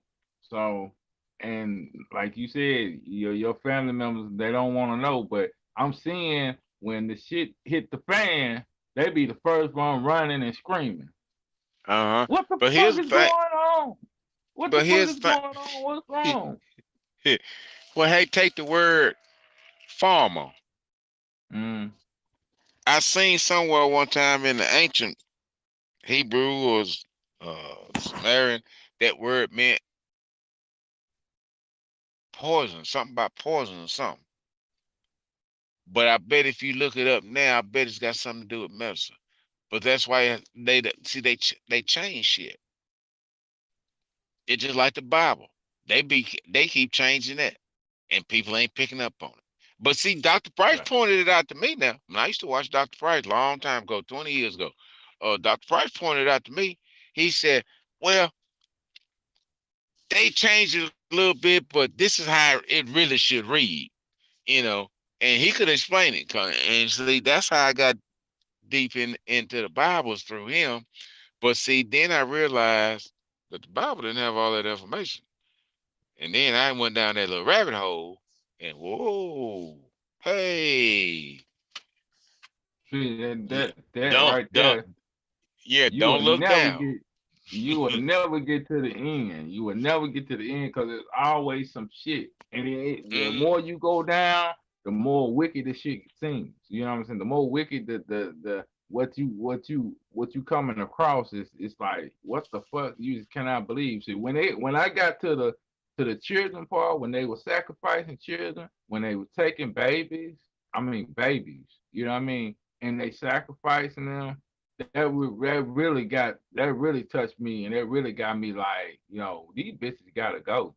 and like you said, your family members they don't want to know, but I'm seeing when the shit hit the fan, they be the first one running and screaming.
Uh-huh.
What the
But
fuck
here's the
is going
thing.
on? What the
But
fuck
here's
is
the
going on? What's
thing.
wrong?
Well, hey, take the word farmer.
Mm,
I seen somewhere one time in the ancient Hebrew or Sumerian that word meant poison, something about poison or something. But I bet if you look it up now, I bet it's got something to do with medicine. But that's why they change shit. It's just like the Bible. They keep changing that, and people ain't picking up on it. But see, Dr. Price
right.
pointed it out to me now. When I used to watch Dr. Price a long time ago, 20 years ago. Dr. Price pointed it out to me. He said, well, they changed it a little bit, but this is how it really should read, you know. And he could explain it. And see, that's how I got deep into the Bibles through him. But see, then I realized that the Bible didn't have all that information. And then I went down that little rabbit hole and whoa, hey,
See that
yeah,
that
don't
right
don't
there,
yeah,
you will
don't look
never
down.
get you will never get to the end. You will never get to the end because there's always some shit. And the
Mm,
more you go down, the more wicked the shit seems. You know what I'm saying? The more wicked the what you coming across is it's like what the fuck you just cannot believe. See when I got to the children part when they were sacrificing children when they were taking babies, I mean babies. You know what I mean? And they sacrificing them that really touched me and that really got me like, these bitches gotta go.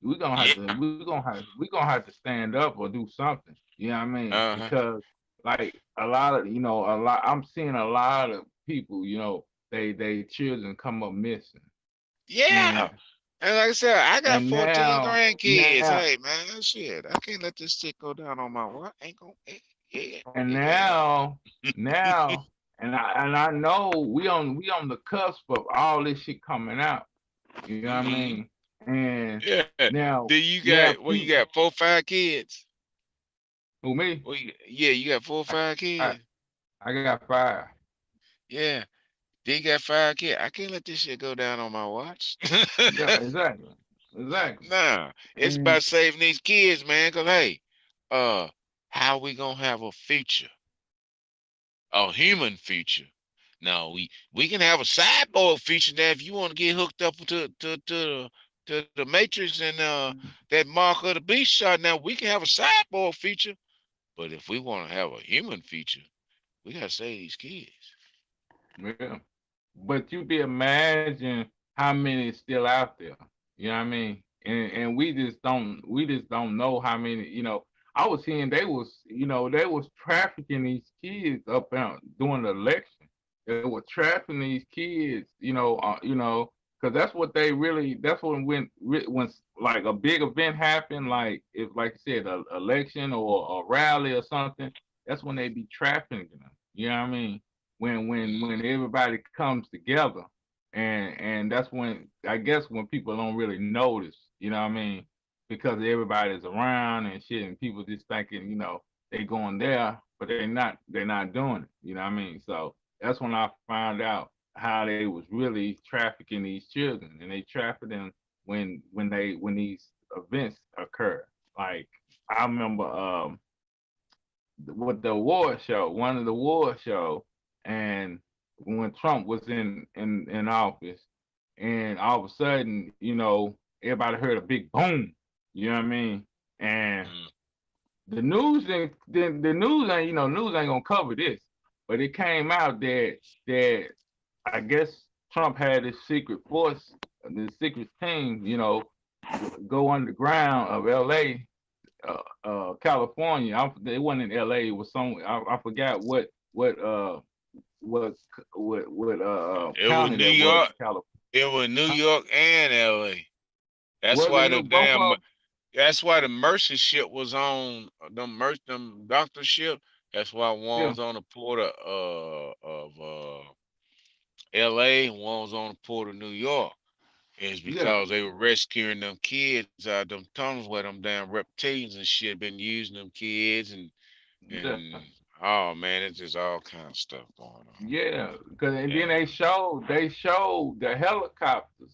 yeah,
We're gonna have to stand up or do something. You know what I mean?
uh-huh.
Because like a lot of a lot I'm seeing a lot of people, they children come up missing.
Yeah.
And
And like I said, I got
and
14 grandkids.
now
Hey man, shit. I can't let this shit go down on my watch. Ain't gonna yeah,
and
it ain't gonna
now and I know we on the cusp of all this shit coming out. You know what I
Mm-hmm.
mean? And
Yeah.
now
Do you
you have
got what you
people
got 4, 5 kids?
who me.
Yeah, you got 4, 5
I,
kids.
I got five.
Yeah. Then you got 5 kids. I can't let this shit go down on my watch.
Yeah, exactly, exactly.
Nah, it's
And
about saving these kids, man. Cause hey, uh, how we gonna have a future, a human future? No, we can have a cyborg feature that if you want to get hooked up to the Matrix and that Mark of the Beast shot, now we can have a cyborg feature. But if we want to have a human feature, we gotta save these kids.
yeah, but you be imagine how many is still out there. You know what I mean? And we just don't know how many. I was hearing they was trafficking these kids up out during the election. They were trafficking these kids. Because that's what they really. That's when like a big event happened, like if like you said, a election or a rally or something. That's when they be trafficking them. You know what I mean? When
Mm-hmm.
everybody comes together, and that's when I guess when people don't really notice, you know what I mean, because everybody's around and shit, and people just thinking, they going there, but they're not doing it, you know what I mean. So that's when I found out how they was really trafficking these children, and they trafficked them when these events occur. Like I remember with the war show, one of the war show, and when Trump was in office, and all of a sudden, everybody heard a big boom. You know what I mean? And the news ain't gonna cover this, but it came out that I guess Trump had this secret force, the secret team, go underground of L.A. California. It wasn't in L.A. It was some. I forgot what
It was
county
New
that was
York.
in California.
It was New
Huh?
York and L.A. That's
Was it
why
new
the
both
damn.
of them?
That's why the merchant ship was on them doctor ship. That's why one
Yeah,
was on the port of L.A. One was on the port of New York. Is
yeah,
because they were rescuing them kids out them tunnels where them damn reptilians and shit been using them kids
yeah,
and oh man, it's just all kind of stuff going on.
yeah. And then
Yeah.
they showed the helicopters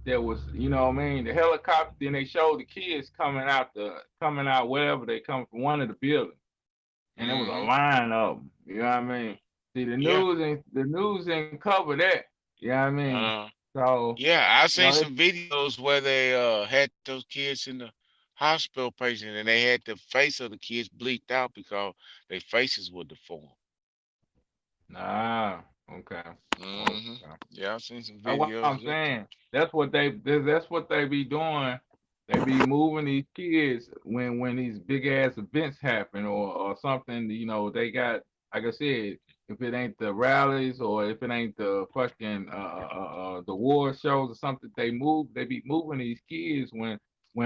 that was, what I mean, the helicopter. Then they showed the kids coming out wherever they come from, one of the buildings, and there was a
Mm-hmm.
line of them. You know what I mean? See,
Yeah.
the news ain't cover that. You know what I mean?
Uh
So,
yeah, I
you know,
seen
it's
some videos where they had those kids in the hospital patient and they had the face of the kids bleaked out because their faces were deformed.
nah, okay,
Mm-hmm.
okay.
Yeah, I seen some
That's what
videos
I'm
of that too.
saying. That's what they be doing. They be moving these kids when these big ass events happen or something. They got, like I said, if it ain't the rallies or if it ain't the fucking the war shows or something, they be moving these kids when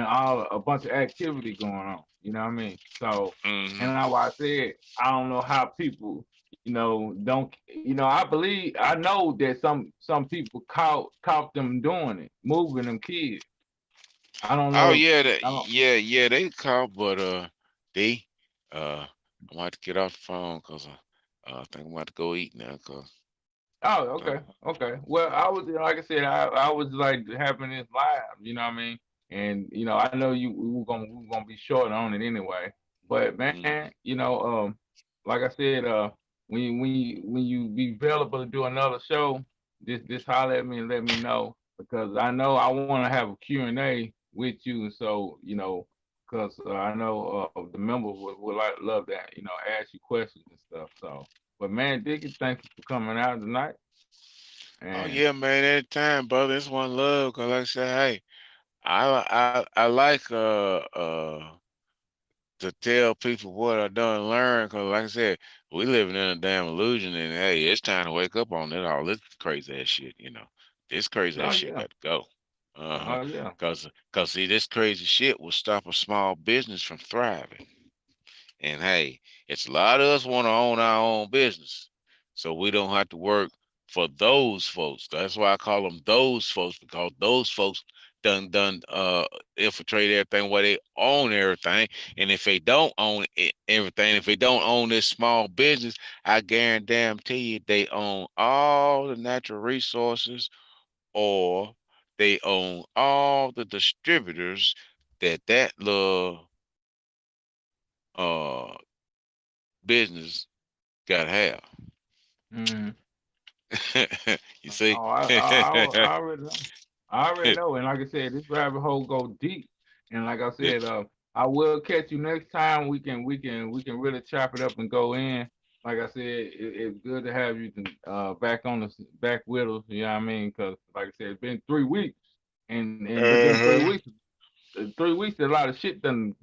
all a bunch of activity going on. You know what I mean? So,
Mm-hmm.
and I why I said I don't know how people don't I know that some people caught them doing it, moving them kids. I don't
Oh
know.
yeah,
I don't.
yeah, they call, but they I'm about to get off the phone because I think I'm about to go eat now. Cause
Oh,
uh,
okay, okay. Well, I was like I said, I was like having this live. You know what I mean? And I know we were gonna be short on it anyway. But man,
mm,
like I said, when you be available to do another show, just holler at me and let me know because I know I want to have a Q&A with you. So because I know the members would love that. Ask you questions and stuff. So. But man, Dickie, thank you for coming out tonight.
oh
And
yeah, man, anytime, brother. It's one love. Cause like I said, hey, I like to tell people what I done learned. Cause like I said, we living in a damn illusion, and hey, it's time to wake up on it all this crazy ass shit. This crazy ass
oh
shit
yeah,
got to go. Uh-huh.
oh yeah,
Cause see, this crazy shit will stop a small business from thriving. And hey, it's a lot of us want to own our own business. so we don't have to work for those folks. That's why I call them those folks, because those folks done infiltrate everything where they own everything. And if they don't own everything, if they don't own this small business, I guarantee you they own all the natural resources, or they own all the distributors that little uh business gotta have.
Mm.
You see?
Oh, I already know. I already know. And like I said, this rabbit hole go deep. And like I said, I will catch you next time. We can really chop it up and go in. Like I said, it's good to have you back on the back with us. You know what I mean? Because like I said, it's been 3 weeks, and within three
Uh-huh.
weeks, 3 weeks, a lot of shit done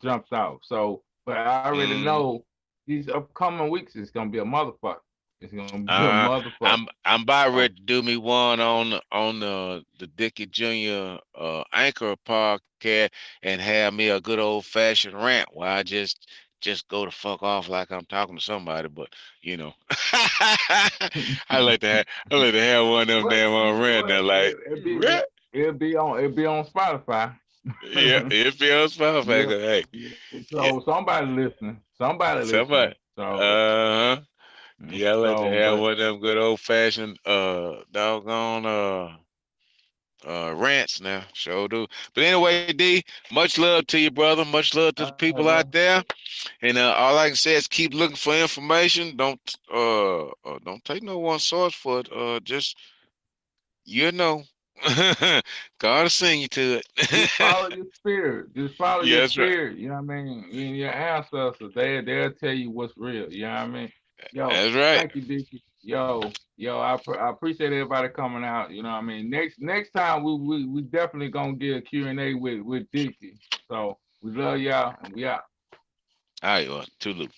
jumped out. So, but I already
Mm.
know these upcoming weeks is gonna be a motherfucker. It's gonna be a
Uh,
motherfucker.
I'm about
So,
ready to do me one on the Dickie Jr. Anchor podcast, and have me a good old fashioned rant where I just go to fuck off like I'm talking to somebody. But you know, I like to have one of them
what?
damn rant
What?
that like rant.
It'll be on Spotify.
Yeah, it feels Spotify.
Yeah.
'Cause, hey,
Yeah.
yeah,
So somebody listening. Somebody listening.
somebody.
So
Uh-huh. Yeah, I like to have
but
one of them good old fashioned doggone rants now. Sure do. But anyway, D, much love to you, brother. Much love to the
all right,
people
bro.
out there. And all I can say is keep looking for information. Don't take no one source for it. Just you know. God will send you to
Just
it.
follow your spirit. Just follow
Yeah,
your
that's right.
spirit. You know what I mean? And your ancestors, they'll tell you what's real. You know what I mean? Yo,
That's right.
thank you, Dickie. Yo, I appreciate everybody coming out. You know what I mean? Next time we definitely gonna get a Q&A with Dickie. So we love y'all and we out.
All right, well, Tulu.